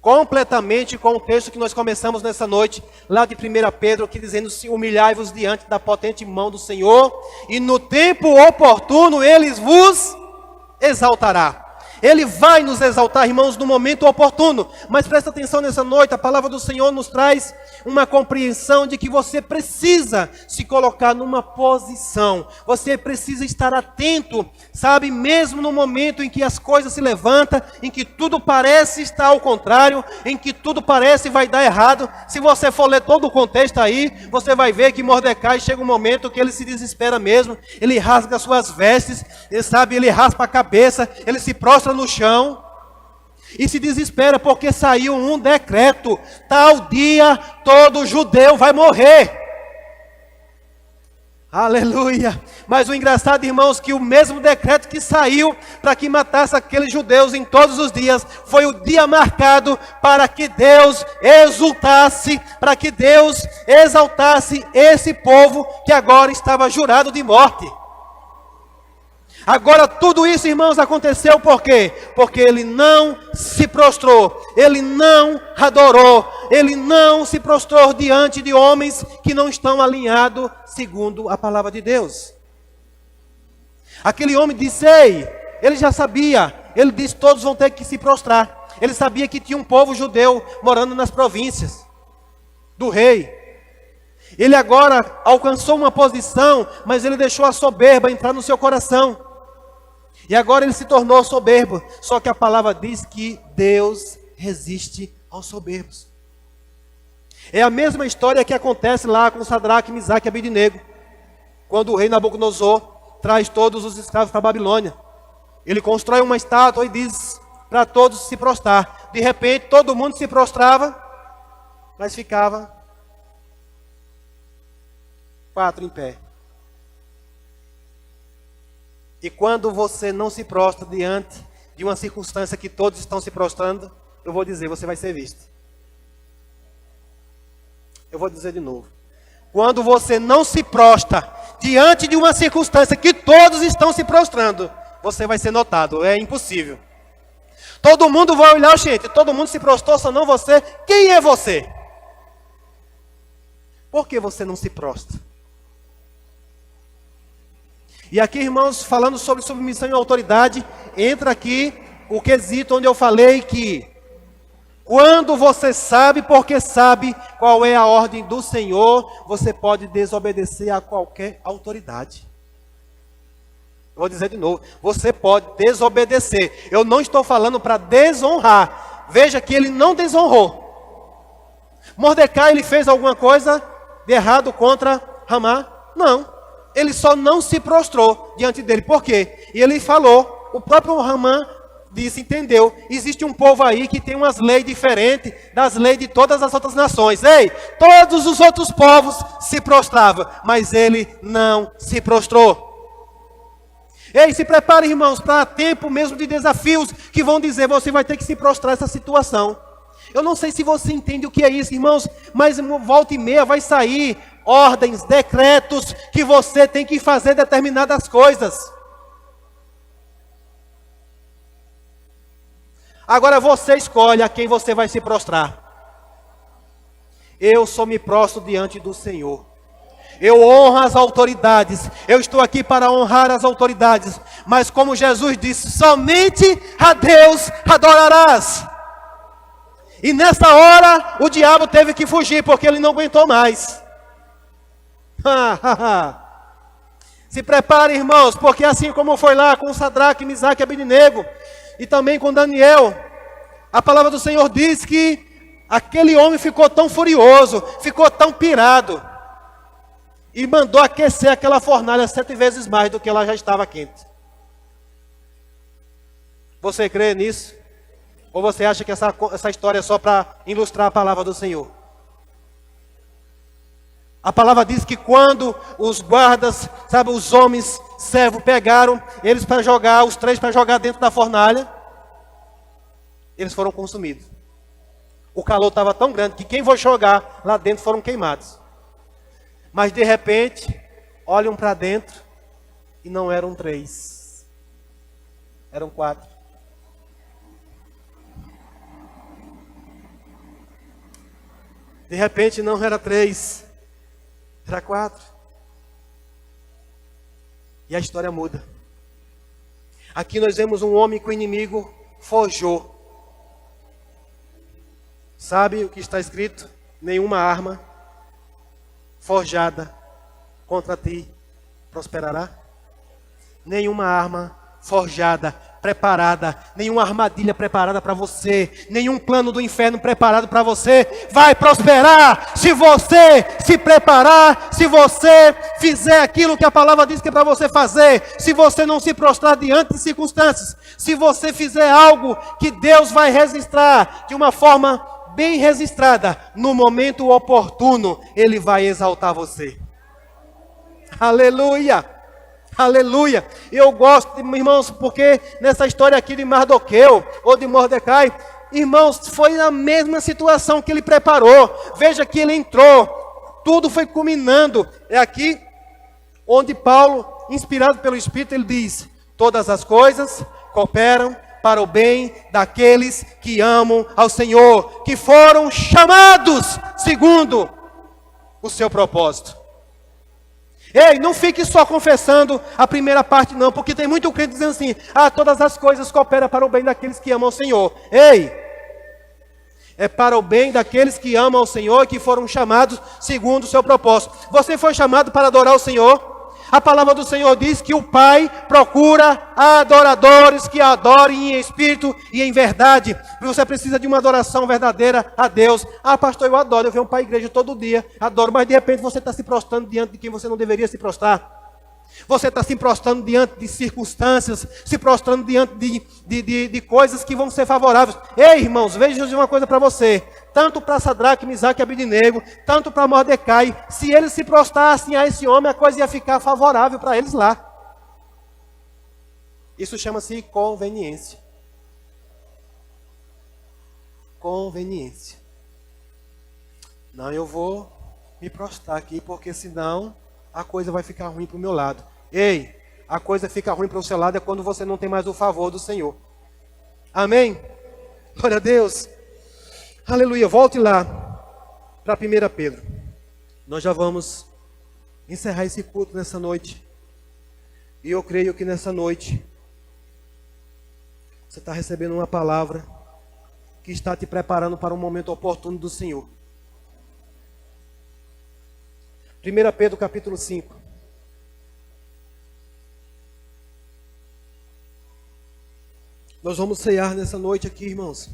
Speaker 1: completamente com o texto que nós começamos nessa noite, lá de 1 Pedro, que dizendo-se: humilhai-vos diante da potente mão do Senhor, e no tempo oportuno Ele vos exaltará. Ele vai nos exaltar, irmãos, no momento oportuno. Mas presta atenção nessa noite, a palavra do Senhor nos traz uma compreensão de que você precisa se colocar numa posição. Você precisa estar atento, sabe, mesmo no momento em que as coisas se levantam, em que tudo parece estar ao contrário, em que tudo parece vai dar errado. Se você for ler todo o contexto aí, você vai ver que Mordecai chega um momento que ele se desespera mesmo. Ele rasga suas vestes, ele raspa a cabeça, ele se prostra no chão e se desespera porque saiu um decreto: tal dia todo judeu vai morrer. Aleluia. Mas o engraçado, irmãos, que o mesmo decreto que saiu para que matasse aqueles judeus em todos os dias, foi o dia marcado para que Deus exultasse, para que Deus exaltasse esse povo que agora estava jurado de morte. Agora tudo isso, irmãos, aconteceu por quê? Porque ele não se prostrou, ele não adorou, ele não se prostrou diante de homens que não estão alinhados segundo a palavra de Deus. Aquele homem disse: ei, ele já sabia, ele disse: todos vão ter que se prostrar. Ele sabia que tinha um povo judeu morando nas províncias do rei. Ele agora alcançou uma posição, mas ele deixou a soberba entrar no seu coração. E agora ele se tornou soberbo. Só que a palavra diz que Deus resiste aos soberbos. É a mesma história que acontece lá com Sadraque, Misaque e Abednego, quando o rei Nabucodonosor traz todos os escravos para a Babilônia. Ele constrói uma estátua e diz para todos se prostrar. De repente todo mundo se prostrava, mas ficava 4 em pé. E quando você não se prostra diante de uma circunstância que todos estão se prostrando, eu vou dizer, você vai ser visto. Eu vou dizer de novo. Quando você não se prostra diante de uma circunstância que todos estão se prostrando, você vai ser notado. É impossível. Todo mundo vai olhar, gente, todo mundo se prostrou, só não você. Quem é você? Por que você não se prostra? E aqui, irmãos, falando sobre submissão e autoridade, entra aqui o quesito onde eu falei que quando você sabe, porque sabe qual é a ordem do Senhor, você pode desobedecer a qualquer autoridade. Vou dizer de novo, você pode desobedecer. Eu não estou falando para desonrar. Veja que ele não desonrou. Mordecai, ele fez alguma coisa de errado contra Ramã? Não. Ele só não se prostrou diante dele. Por quê? E ele falou, o próprio Ramã disse, entendeu? Existe um povo aí que tem umas leis diferentes das leis de todas as outras nações. Ei, todos os outros povos se prostravam, mas ele não se prostrou. Ei, se prepare, irmãos, para tempo mesmo de desafios que vão dizer, você vai ter que se prostrar essa situação. Eu não sei se você entende o que é isso, irmãos, mas volta e meia vai sair ordens, decretos, que você tem que fazer determinadas coisas. Agora você escolhe a quem você vai se prostrar. Eu só me prostro diante do Senhor. Eu honro as autoridades. Eu estou aqui para honrar as autoridades. Mas como Jesus disse, somente a Deus adorarás. E nessa hora, o diabo teve que fugir, porque ele não aguentou mais. Se prepare, irmãos, porque assim como foi lá com Sadraque, Misaque e Abednego, e também com Daniel, a palavra do Senhor diz que aquele homem ficou tão furioso, ficou tão pirado, e mandou aquecer aquela fornalha 7 vezes mais do que ela já estava quente. Você crê nisso? Ou você acha que essa história é só para ilustrar a palavra do Senhor? A palavra diz que quando os guardas, sabe, os homens servos pegaram eles para jogar, os 3 para jogar dentro da fornalha, eles foram consumidos. O calor estava tão grande que quem foi jogar lá dentro foram queimados. Mas de repente, olham para dentro e não eram 3, eram 4. De repente não era 3, era 4. E a história muda. Aqui nós vemos um homem que o inimigo forjou. Sabe o que está escrito? Nenhuma arma forjada contra ti prosperará. Nenhuma arma forjada, preparada, nenhuma armadilha preparada para você, nenhum plano do inferno preparado para você vai prosperar se você se preparar, se você fizer aquilo que a palavra diz que é para você fazer, se você não se prostrar diante de circunstâncias, se você fizer algo que Deus vai registrar de uma forma bem registrada, no momento oportuno, Ele vai exaltar você. Aleluia! Aleluia! Eu gosto, irmãos, porque nessa história aqui de Mardoqueu, ou de Mordecai, irmãos, foi a mesma situação que ele preparou. Veja que ele entrou, tudo foi culminando. É aqui onde Paulo, inspirado pelo Espírito, ele diz: todas as coisas cooperam para o bem daqueles que amam ao Senhor, que foram chamados segundo o seu propósito. Ei, não fique só confessando a primeira parte não, porque tem muito crente dizendo assim: todas as coisas cooperam para o bem daqueles que amam ao Senhor. Ei, é para o bem daqueles que amam ao Senhor e que foram chamados segundo o seu propósito. Você foi chamado para adorar o Senhor? A palavra do Senhor diz que o Pai procura adoradores que adorem em espírito e em verdade. Você precisa de uma adoração verdadeira a Deus. Pastor, eu adoro, eu venho para a igreja todo dia, adoro, mas de repente você está se prostrando diante de quem você não deveria se prostrar. Você está se prostrando diante de circunstâncias, se prostrando diante de coisas que vão ser favoráveis. Ei, irmãos, veja eu dizer uma coisa para você. Tanto para Sadraque, Misaque e Abednego, tanto para Mordecai, se eles se prostrassem a esse homem, a coisa ia ficar favorável para eles lá. Isso chama-se conveniência. Conveniência. Não, eu vou me prostrar aqui, porque senão a coisa vai ficar ruim para o meu lado. Ei, a coisa fica ruim para o seu lado é quando você não tem mais o favor do Senhor. Amém? Glória a Deus. Aleluia. Volte lá para 1 Pedro. Nós já vamos encerrar esse culto nessa noite. E eu creio que nessa noite você está recebendo uma palavra que está te preparando para um momento oportuno do Senhor. 1 Pedro capítulo 5. Nós vamos cear nessa noite aqui, irmãos.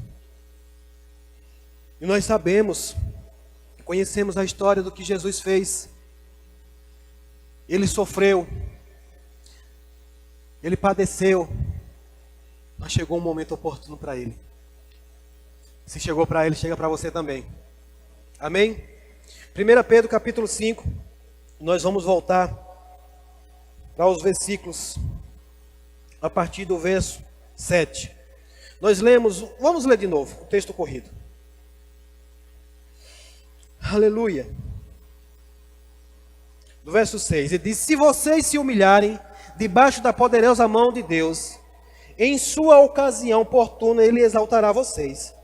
Speaker 1: E nós sabemos, conhecemos a história do que Jesus fez. Ele sofreu, ele padeceu, mas chegou um momento oportuno para ele. Se chegou para ele, chega para você também. Amém? 1 Pedro capítulo 5, nós vamos voltar para os versículos, a partir do verso 7. Nós lemos, vamos ler de novo, o texto corrido. Aleluia. No verso 6, ele diz: se vocês se humilharem debaixo da poderosa mão de Deus, em sua ocasião oportuna ele exaltará vocês.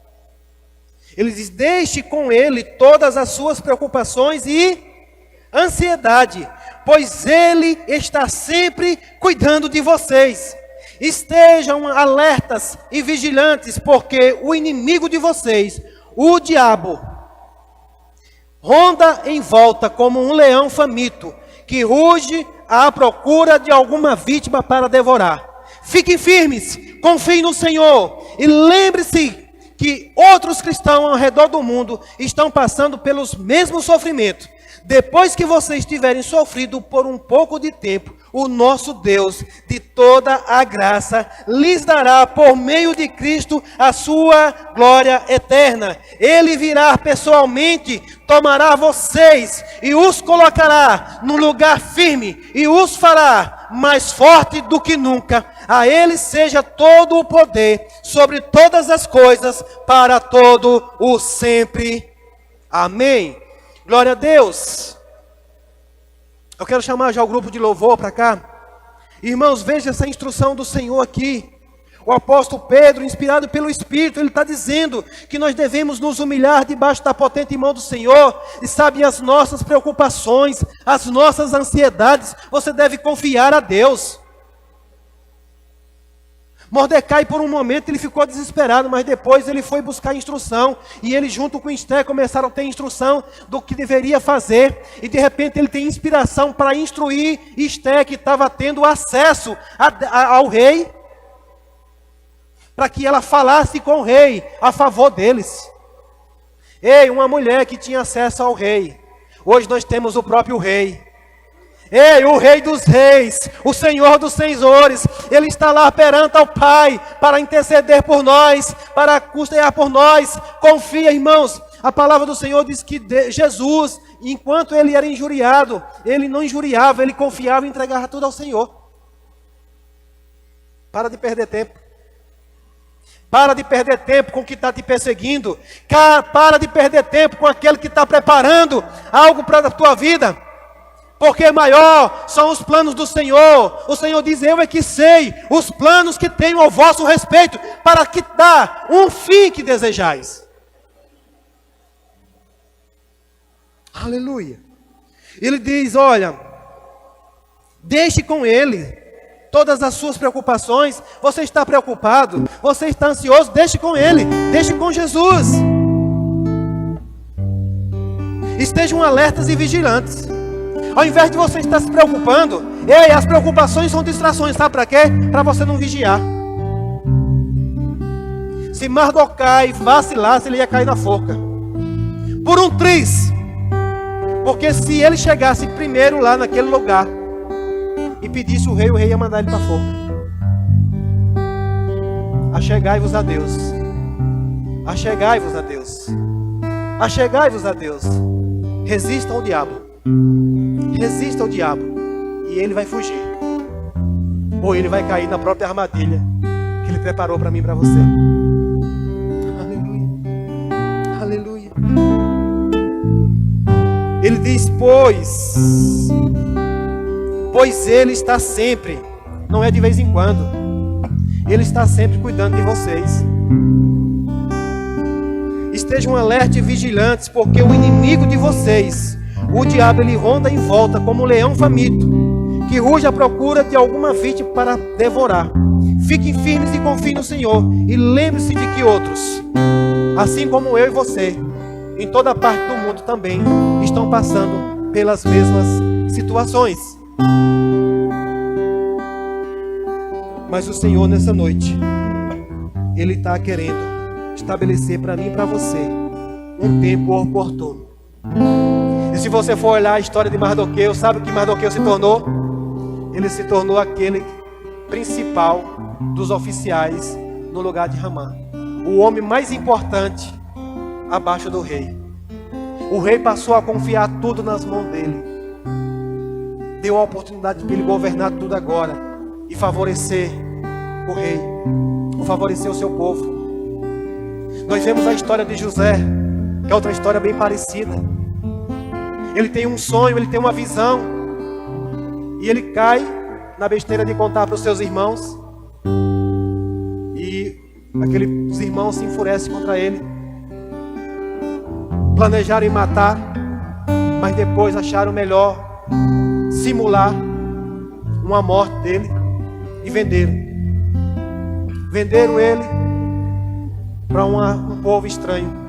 Speaker 1: Ele diz: deixe com ele todas as suas preocupações e ansiedade, pois ele está sempre cuidando de vocês. Estejam alertas e vigilantes, porque o inimigo de vocês, o diabo, ronda em volta como um leão faminto, que ruge à procura de alguma vítima para devorar. Fiquem firmes, confiem no Senhor e lembre-se que outros cristãos ao redor do mundo estão passando pelos mesmos sofrimentos. Depois que vocês tiverem sofrido por um pouco de tempo, o nosso Deus de toda a graça lhes dará por meio de Cristo a sua glória eterna. Ele virá pessoalmente, tomará vocês e os colocará num lugar firme e os fará mais forte do que nunca. A ele seja todo o poder sobre todas as coisas para todo o sempre. Amém. Glória a Deus. Eu quero chamar já o grupo de louvor para cá. Irmãos, veja essa instrução do Senhor aqui. O apóstolo Pedro, inspirado pelo Espírito, ele está dizendo que nós devemos nos humilhar debaixo da potente mão do Senhor. E sabe, as nossas preocupações, as nossas ansiedades, você deve confiar a Deus. Mordecai, por um momento, ele ficou desesperado, mas depois ele foi buscar instrução, e ele junto com Esté começaram a ter instrução do que deveria fazer, e de repente ele tem inspiração para instruir Esté, que estava tendo acesso ao rei, para que ela falasse com o rei a favor deles. Ei, uma mulher que tinha acesso ao rei, hoje nós temos o próprio rei. Ei, o Rei dos Reis, o Senhor dos Senhores, Ele está lá perante ao Pai, para interceder por nós, para custear por nós. Confia, irmãos, a palavra do Senhor diz que Jesus, enquanto Ele era injuriado, Ele não injuriava, Ele confiava e entregava tudo ao Senhor. Para de perder tempo. Para de perder tempo com o que está te perseguindo. Para de perder tempo com aquele que está preparando algo para a tua vida. Porque maior são os planos do Senhor. O Senhor diz: eu é que sei os planos que tenho ao vosso respeito, para que dá um fim que desejais. Aleluia. Ele diz: olha, deixe com Ele todas as suas preocupações. Você está preocupado, você está ansioso, deixe com Ele, deixe com Jesus. Estejam alertas e vigilantes. Ao invés de você estar se preocupando, as preocupações são distrações, sabe para quê? Para você não vigiar. Se Mardoquai vacilasse, ele ia cair na forca. Por um triz. Porque se ele chegasse primeiro lá naquele lugar e pedisse o rei ia mandar ele para a forca. Achegai-vos a Deus. Achegai-vos a Deus. Achegai-vos a Deus. Resistam ao diabo. Resista ao diabo e ele vai fugir, ou ele vai cair na própria armadilha que ele preparou para mim e para você. Aleluia, aleluia. Ele diz: pois ele está sempre, não é de vez em quando, ele está sempre cuidando de vocês. Estejam alerta e vigilantes, porque o inimigo de vocês, o diabo, ele ronda em volta como um leão faminto, que ruge à procura de alguma vítima para devorar. Fiquem firmes e confiem no Senhor. E lembre-se de que outros, assim como eu e você, em toda parte do mundo também, estão passando pelas mesmas situações. Mas o Senhor, nessa noite, Ele está querendo estabelecer para mim e para você um tempo oportuno. E se você for olhar a história de Mardoqueu, sabe o que Mardoqueu se tornou? Ele se tornou aquele principal dos oficiais no lugar de Hamã. O homem mais importante abaixo do rei. O rei passou a confiar tudo nas mãos dele. Deu a oportunidade de ele governar tudo agora e favorecer o rei, favorecer o seu povo. Nós vemos a história de José, que é outra história bem parecida. ele tem um sonho, ele tem uma visão, e ele cai na besteira de contar para os seus irmãos, e aqueles irmãos se enfurecem contra ele, planejaram em matar, mas depois acharam melhor simular uma morte dele e venderam ele para um povo estranho.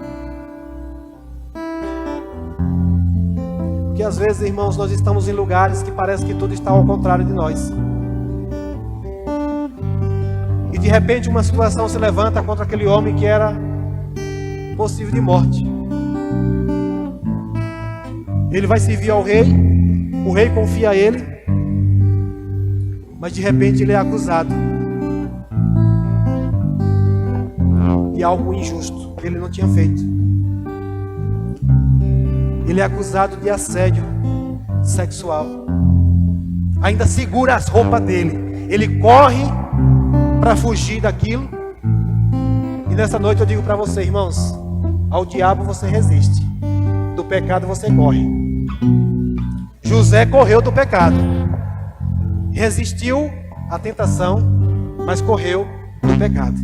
Speaker 1: Porque às vezes, irmãos, nós estamos em lugares que parece que tudo está ao contrário de nós, e de repente uma situação se levanta contra aquele homem que era possível de morte. Ele vai servir ao rei, o rei confia a ele, mas de repente ele é acusado de algo injusto que ele não tinha feito. Ele é acusado de assédio sexual. Ainda segura as roupas dele. Ele corre para fugir daquilo. E nessa noite eu digo para você, irmãos, ao diabo você resiste, do pecado você corre. José correu do pecado, resistiu à tentação, mas correu do pecado.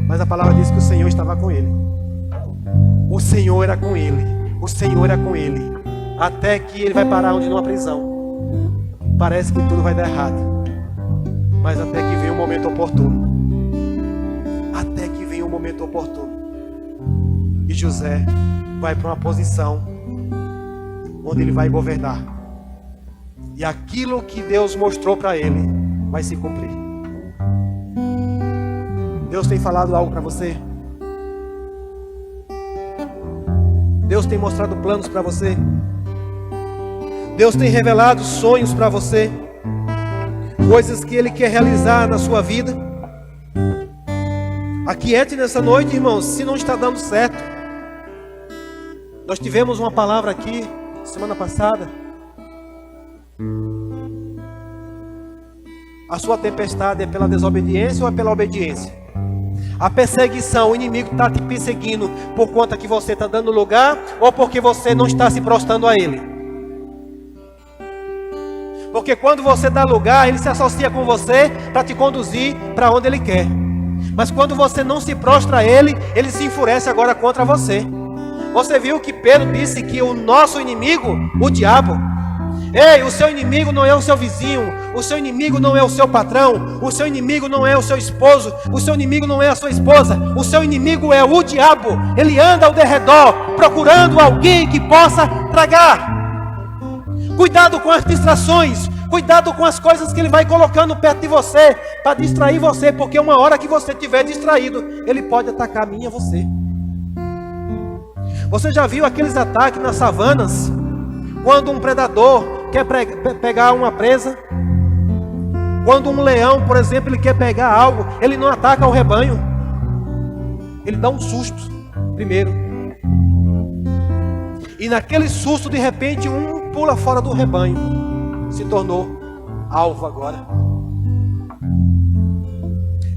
Speaker 1: Mas a palavra diz que o Senhor estava com ele. O Senhor era com ele. O Senhor era com ele. Até que ele vai parar onde? Numa prisão. Parece que tudo vai dar errado, mas até que vem um momento oportuno. Até que vem um momento oportuno. E José vai para uma posição onde ele vai governar. E aquilo que Deus mostrou para ele vai se cumprir. Deus tem falado algo para você? Deus tem mostrado planos para você? Deus tem revelado sonhos para você? Coisas que Ele quer realizar na sua vida? Aquiete nessa noite, irmãos, se não está dando certo. Nós tivemos uma palavra aqui semana passada. A sua tempestade é pela desobediência ou é pela obediência? A perseguição, o inimigo está te perseguindo por conta que você está dando lugar ou porque você não está se prostrando a ele? Porque quando você dá lugar, ele se associa com você para te conduzir para onde ele quer. Mas quando você não se prostra a ele, ele se enfurece agora contra você. Você viu que Pedro disse que o nosso inimigo, o diabo, ei, o seu inimigo não é o seu vizinho, o seu inimigo não é o seu patrão, o seu inimigo não é o seu esposo, o seu inimigo não é a sua esposa, o seu inimigo é o diabo. Ele anda ao derredor procurando alguém que possa tragar. Cuidado com as distrações, cuidado com as coisas que ele vai colocando perto de você para distrair você, porque uma hora que você estiver distraído, ele pode atacar a mim e a você. Você já viu aqueles ataques nas savanas? Quando um predador quer pegar uma presa, quando um leão, por exemplo, ele quer pegar algo, ele não ataca o rebanho, ele dá um susto primeiro, e naquele susto de repente um pula fora do rebanho, se tornou alvo agora.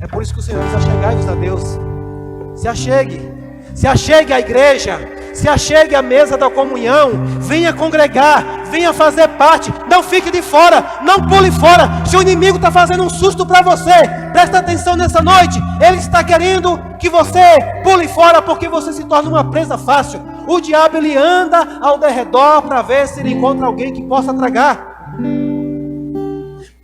Speaker 1: É por isso que o Senhor diz: achegai-vos a Deus. Se achegue à igreja, se achegue à mesa da comunhão, venha congregar, venha fazer parte, não fique de fora, não pule fora. Se o inimigo está fazendo um susto para você, presta atenção nessa noite, ele está querendo que você pule fora, porque você se torna uma presa fácil. O diabo, ele anda ao derredor para ver se ele encontra alguém que possa tragar.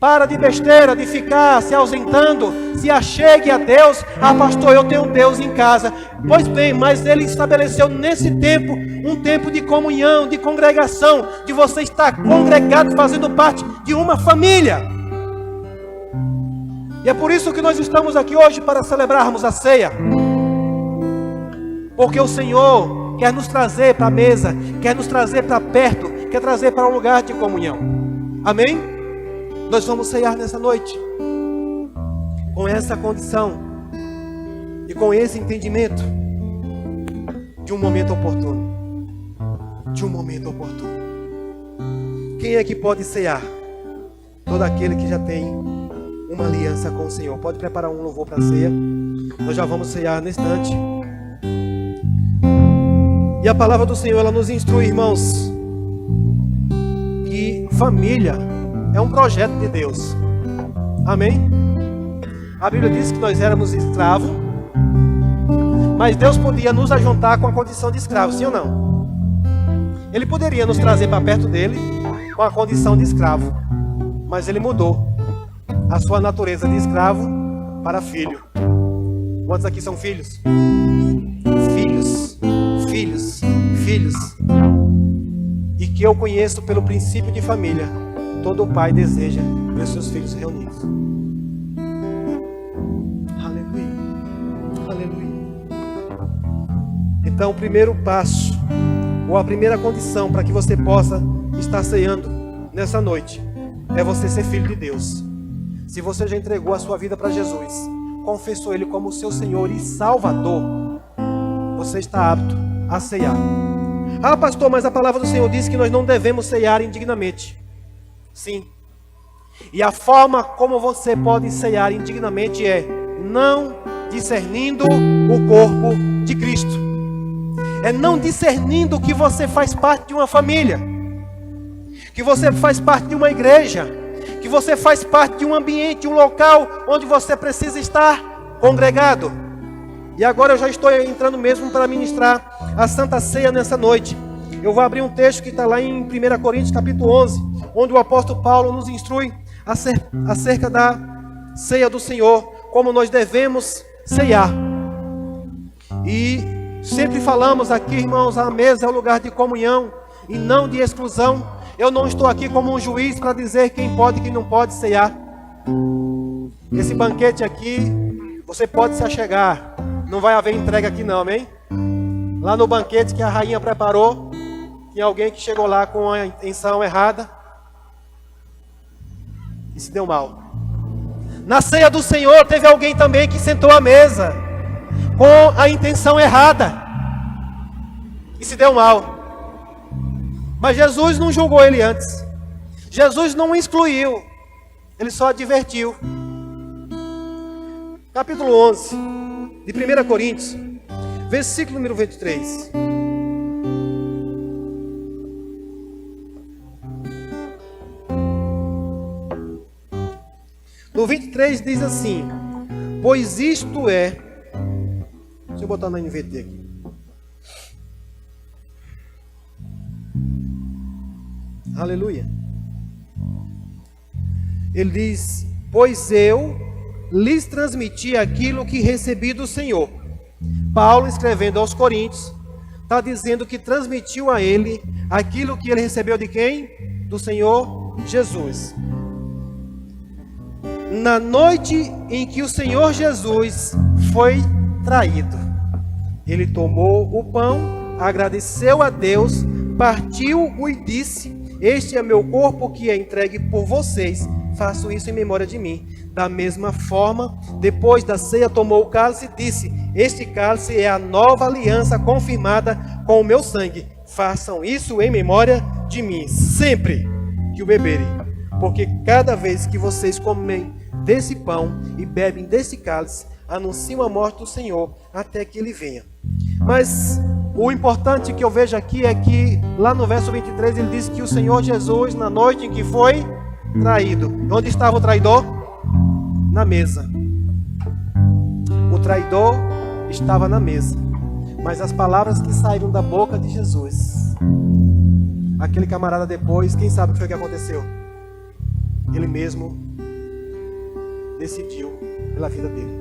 Speaker 1: Para de besteira, de ficar se ausentando. Se achegue a Deus. Ah, pastor, eu tenho Deus em casa. Pois bem, mas Ele estabeleceu nesse tempo um tempo de comunhão, de congregação, de você estar congregado, fazendo parte de uma família. E é por isso que nós estamos aqui hoje, para celebrarmos a ceia. Porque o Senhor quer nos trazer para a mesa, quer nos trazer para perto, quer trazer para um lugar de comunhão. Amém? Nós vamos ceiar nessa noite com essa condição e com esse entendimento de um momento oportuno. De um momento oportuno. Quem é que pode ceiar? Todo aquele que já tem uma aliança com o Senhor. Pode preparar um louvor para a ceia. Nós já vamos ceiar nesse instante. E a palavra do Senhor, ela nos instrui, irmãos, que família é um projeto de Deus. Amém? A Bíblia diz que nós éramos escravos, mas Deus podia nos ajuntar com a condição de escravo, sim ou não? Ele poderia nos trazer para perto dele com a condição de escravo, mas ele mudou a sua natureza de escravo para filho. Quantos aqui são filhos? Filhos, filhos, filhos. E que eu conheço pelo princípio de família, todo pai deseja ver seus filhos reunidos. Aleluia, aleluia. Então, o primeiro passo, ou a primeira condição para que você possa estar ceando nessa noite, é você ser filho de Deus. Se você já entregou a sua vida para Jesus, confessou Ele como seu Senhor e Salvador, você está apto a ceiar. Ah, pastor, mas a palavra do Senhor diz que nós não devemos ceiar indignamente. Sim. E a forma como você pode ceiar indignamente é não discernindo o corpo de Cristo. É não discernindo que você faz parte de uma família, que você faz parte de uma igreja, que você faz parte de um ambiente, um local onde você precisa estar congregado. E agora eu já estou entrando mesmo para ministrar a Santa Ceia nessa noite. Eu vou abrir um texto que está lá em 1 Coríntios capítulo 11, onde o apóstolo Paulo nos instrui acerca da ceia do Senhor, como nós devemos ceiar. E sempre falamos aqui, irmãos, a mesa é o lugar de comunhão e não de exclusão. Eu não estou aqui como um juiz para dizer quem pode e quem não pode ceiar. Esse banquete aqui, você pode se achegar. Não vai haver entrega aqui não, amém? Lá no banquete que a rainha preparou, tinha alguém que chegou lá com a intenção errada e se deu mal. Na ceia do Senhor teve alguém também que sentou à mesa com a intenção errada e se deu mal. Mas Jesus não julgou ele antes. Jesus não excluiu. Ele só advertiu. Capítulo 11 de 1 Coríntios, versículo número 23. No 23 diz assim: pois isto é... Deixa eu botar na NVT aqui. Aleluia. Ele diz: pois eu lhes transmiti aquilo que recebi do Senhor. Paulo, escrevendo aos Coríntios, está dizendo que transmitiu a ele aquilo que ele recebeu de quem? Do Senhor Jesus. Na noite em que o Senhor Jesus foi traído, ele tomou o pão, agradeceu a Deus, partiu-o e disse: este é meu corpo que é entregue por vocês, faço isso em memória de mim. Da mesma forma, depois da ceia, tomou o cálice e disse: este cálice é a nova aliança confirmada com o meu sangue. Façam isso em memória de mim, sempre que o beberem. Porque cada vez que vocês comem desse pão e bebem desse cálice, anunciam a morte do Senhor até que ele venha. Mas o importante que eu vejo aqui é que lá no verso 23 ele diz que o Senhor Jesus, na noite em que foi traído, onde estava o traidor? Na mesa. O traidor estava na mesa, mas as palavras que saíram da boca de Jesus, aquele camarada depois, quem sabe o que foi que aconteceu? Ele mesmo decidiu pela vida dele.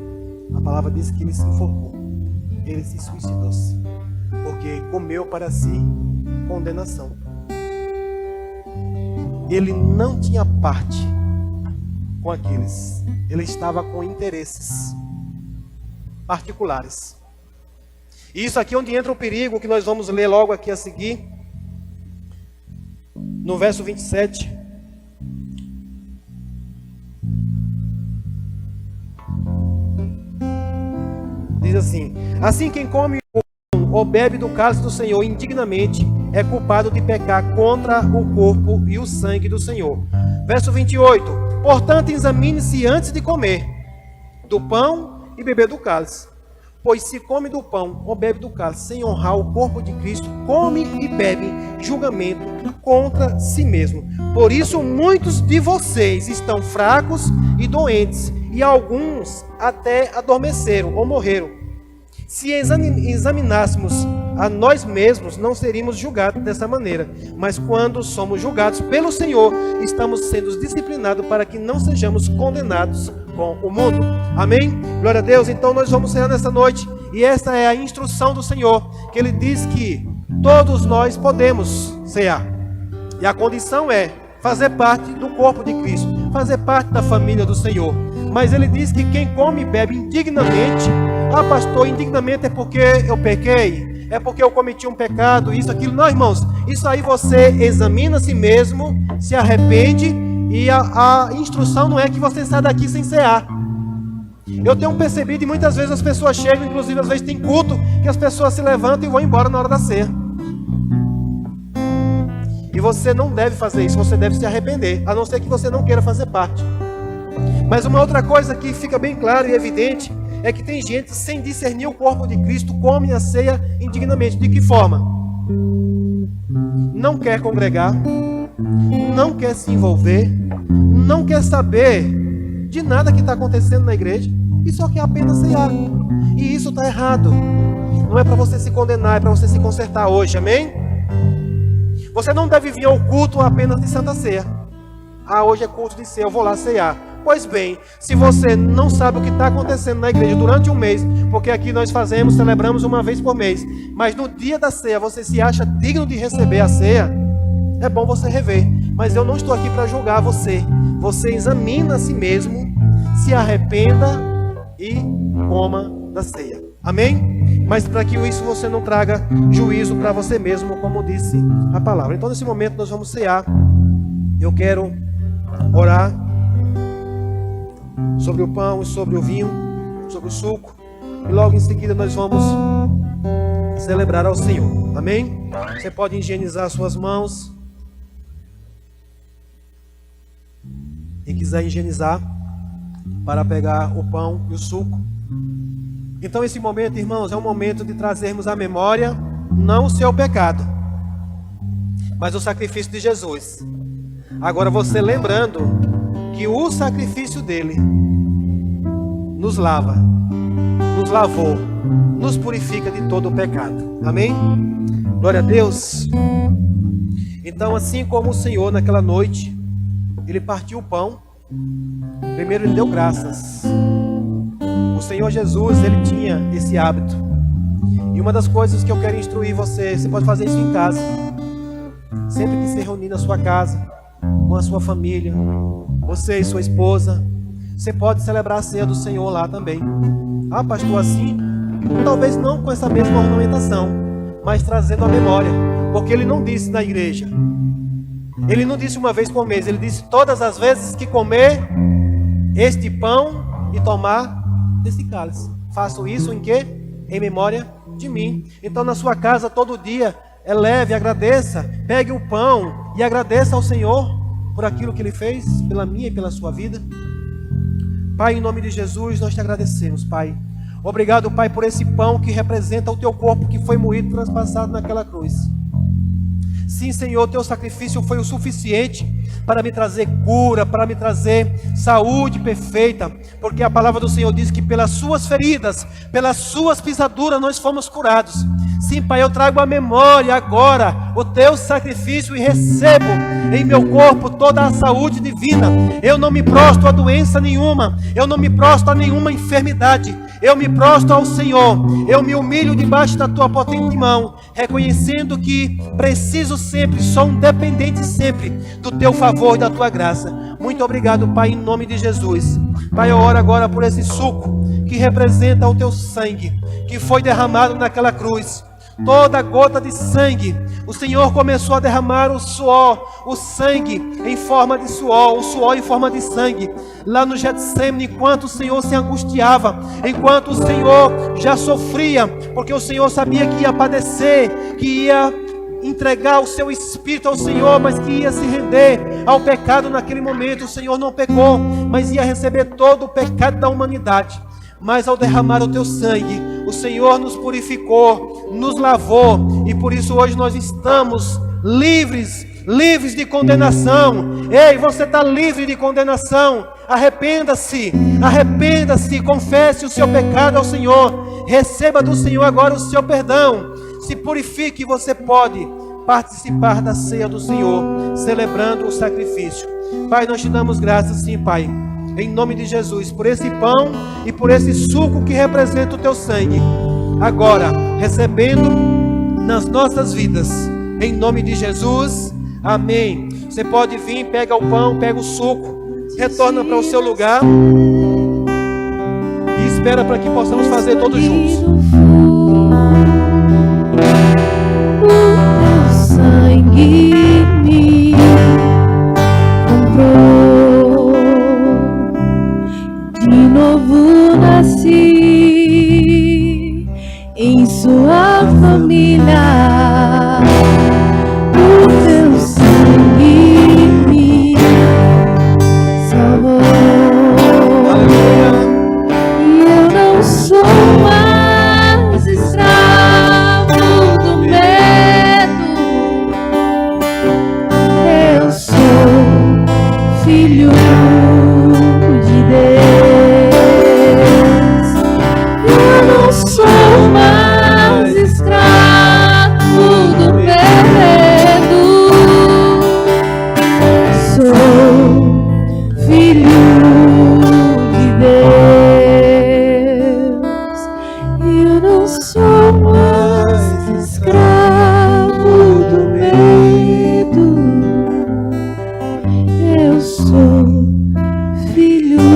Speaker 1: A palavra diz que ele se enforcou, ele se suicidou-se, porque comeu para si condenação. Ele não tinha parte com aqueles, ele estava com interesses particulares. E isso aqui é onde entra o perigo que nós vamos ler logo aqui a seguir, no verso 27. Diz assim: assim quem come ou bebe do cálice do Senhor indignamente é culpado de pecar contra o corpo e o sangue do Senhor. Verso 28. Portanto, examine-se antes de comer do pão e beber do cálice. Pois se come do pão ou bebe do cálice sem honrar o corpo de Cristo, come e bebe julgamento contra si mesmo. Por isso muitos de vocês estão fracos e doentes, e alguns até adormeceram ou morreram. Se examinássemos a nós mesmos, não seríamos julgados dessa maneira. Mas quando somos julgados pelo Senhor, estamos sendo disciplinados para que não sejamos condenados com o mundo. Amém? Glória a Deus. Então nós vamos cear nessa noite. E essa é a instrução do Senhor, que Ele diz que todos nós podemos cear. E a condição é fazer parte do corpo de Cristo, fazer parte da família do Senhor. Mas Ele diz que quem come e bebe indignamente, pastor, indignamente é porque eu pequei, é porque eu cometi um pecado, isso, aquilo. Não, irmãos, isso aí você examina a si mesmo, se arrepende, e a instrução não é que você saia daqui sem cear. Eu tenho percebido, e muitas vezes as pessoas chegam, inclusive às vezes tem culto, que as pessoas se levantam e vão embora na hora da ceia. E você não deve fazer isso, você deve se arrepender, a não ser que você não queira fazer parte. Mas uma outra coisa que fica bem clara e evidente é que tem gente sem discernir o corpo de Cristo, come a ceia indignamente. De que forma? Não quer congregar, não quer se envolver, não quer saber de nada que está acontecendo na igreja e só quer apenas ceiar. E isso está errado. Não é para você se condenar, é para você se consertar hoje, amém? Você não deve vir ao culto apenas de Santa Ceia. Hoje é culto de ceia, eu vou lá ceiar. Pois bem, se você não sabe o que está acontecendo na igreja durante um mês, porque aqui nós celebramos uma vez por mês, mas no dia da ceia você se acha digno de receber a ceia, é bom você rever. Mas eu não estou aqui para julgar você. Você examina a si mesmo, se arrependa e coma da ceia. Amém? Mas para que isso você não traga juízo para você mesmo, como disse a palavra. Então nesse momento nós vamos cear. Eu quero orar sobre o pão e sobre o vinho, sobre o suco, e logo em seguida nós vamos celebrar ao Senhor. Amém? Você pode higienizar suas mãos. Quem quiser higienizar para pegar o pão e o suco. Então esse momento, irmãos, é um momento de trazermos à memória não o seu pecado, mas o sacrifício de Jesus. Agora você lembrando que o sacrifício dele nos lava, nos lavou, nos purifica de todo o pecado. Amém? Glória a Deus. Então, assim como o Senhor naquela noite, ele partiu o pão, primeiro ele deu graças. O Senhor Jesus, ele tinha esse hábito. E uma das coisas que eu quero instruir você pode fazer isso em casa. Sempre que se reunir na sua casa, com a sua família, você e sua esposa, você pode celebrar a ceia do Senhor lá também. Pastor, assim, talvez não com essa mesma ornamentação, mas trazendo a memória, porque ele não disse na igreja, ele não disse uma vez por mês, ele disse todas as vezes que comer este pão e tomar desse cálice. Faço isso em quê? Em memória de mim. Então na sua casa todo dia, eleve, agradeça, pegue o pão e agradeça ao Senhor por aquilo que Ele fez pela minha e pela sua vida. Pai, em nome de Jesus, nós te agradecemos, Pai. Obrigado, Pai, por esse pão que representa o teu corpo que foi moído e transpassado naquela cruz. Sim, Senhor, teu sacrifício foi o suficiente para me trazer cura, para me trazer saúde perfeita, porque a palavra do Senhor diz que pelas suas feridas, pelas suas pisaduras nós fomos curados. Sim, Pai, eu trago à memória agora o teu sacrifício e recebo em meu corpo toda a saúde divina. Eu não me prostro a doença nenhuma, eu não me prostro a nenhuma enfermidade, eu me prostro ao Senhor, eu me humilho debaixo da tua potente mão, reconhecendo que preciso sempre, sou um dependente sempre do teu favor e da tua graça. Muito obrigado, Pai, em nome de Jesus. Pai, eu oro agora por esse suco que representa o teu sangue, que foi derramado naquela cruz. Toda gota de sangue, o Senhor começou a derramar o suor, o sangue em forma de suor, o suor em forma de sangue, lá no Getsemane, enquanto o Senhor se angustiava, enquanto o Senhor já sofria, porque o Senhor sabia que ia padecer, que ia entregar o seu espírito ao Senhor, mas que ia se render ao pecado naquele momento. O Senhor não pecou, mas ia receber todo o pecado da humanidade. Mas ao derramar o teu sangue, O Senhor nos purificou, nos lavou, e por isso hoje nós estamos livres de condenação. Ei, você está livre de condenação. Arrependa-se, confesse o seu pecado ao Senhor, receba do Senhor agora o seu perdão, se purifique, e você pode participar da ceia do Senhor, celebrando o sacrifício. Pai, nós te damos graças, sim, Pai, em nome de Jesus, por esse pão e por esse suco que representa o teu sangue, agora recebendo nas nossas vidas, em nome de Jesus, amém. Você pode vir, pega o pão, pega o suco, retorna para o seu lugar e espera para que possamos fazer todos juntos.
Speaker 2: O sangue me comprou, de novo nasci em sua família. O teu sangue me salvou. E eu não sou mais escravo do medo. Eu sou filho de Deus. Eu não sou mais escravo do medo. Sou filho de Deus. Eu não sou mais escravo do medo. Eu sou filho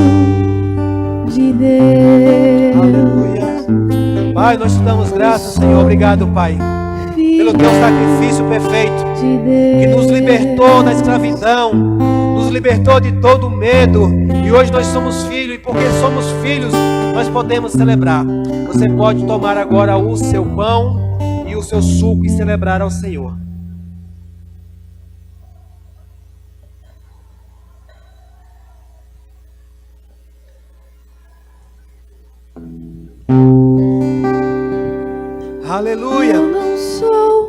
Speaker 2: de Deus.
Speaker 1: Aleluia. Pai, nós te damos graças, Senhor. Obrigado, Pai, pelo teu sacrifício perfeito, que nos libertou da escravidão, nos libertou de todo medo, e hoje nós somos filhos, e porque somos filhos, nós podemos celebrar. Você pode tomar agora o seu pão e o seu suco e celebrar ao Senhor. Aleluia.
Speaker 2: Eu não sou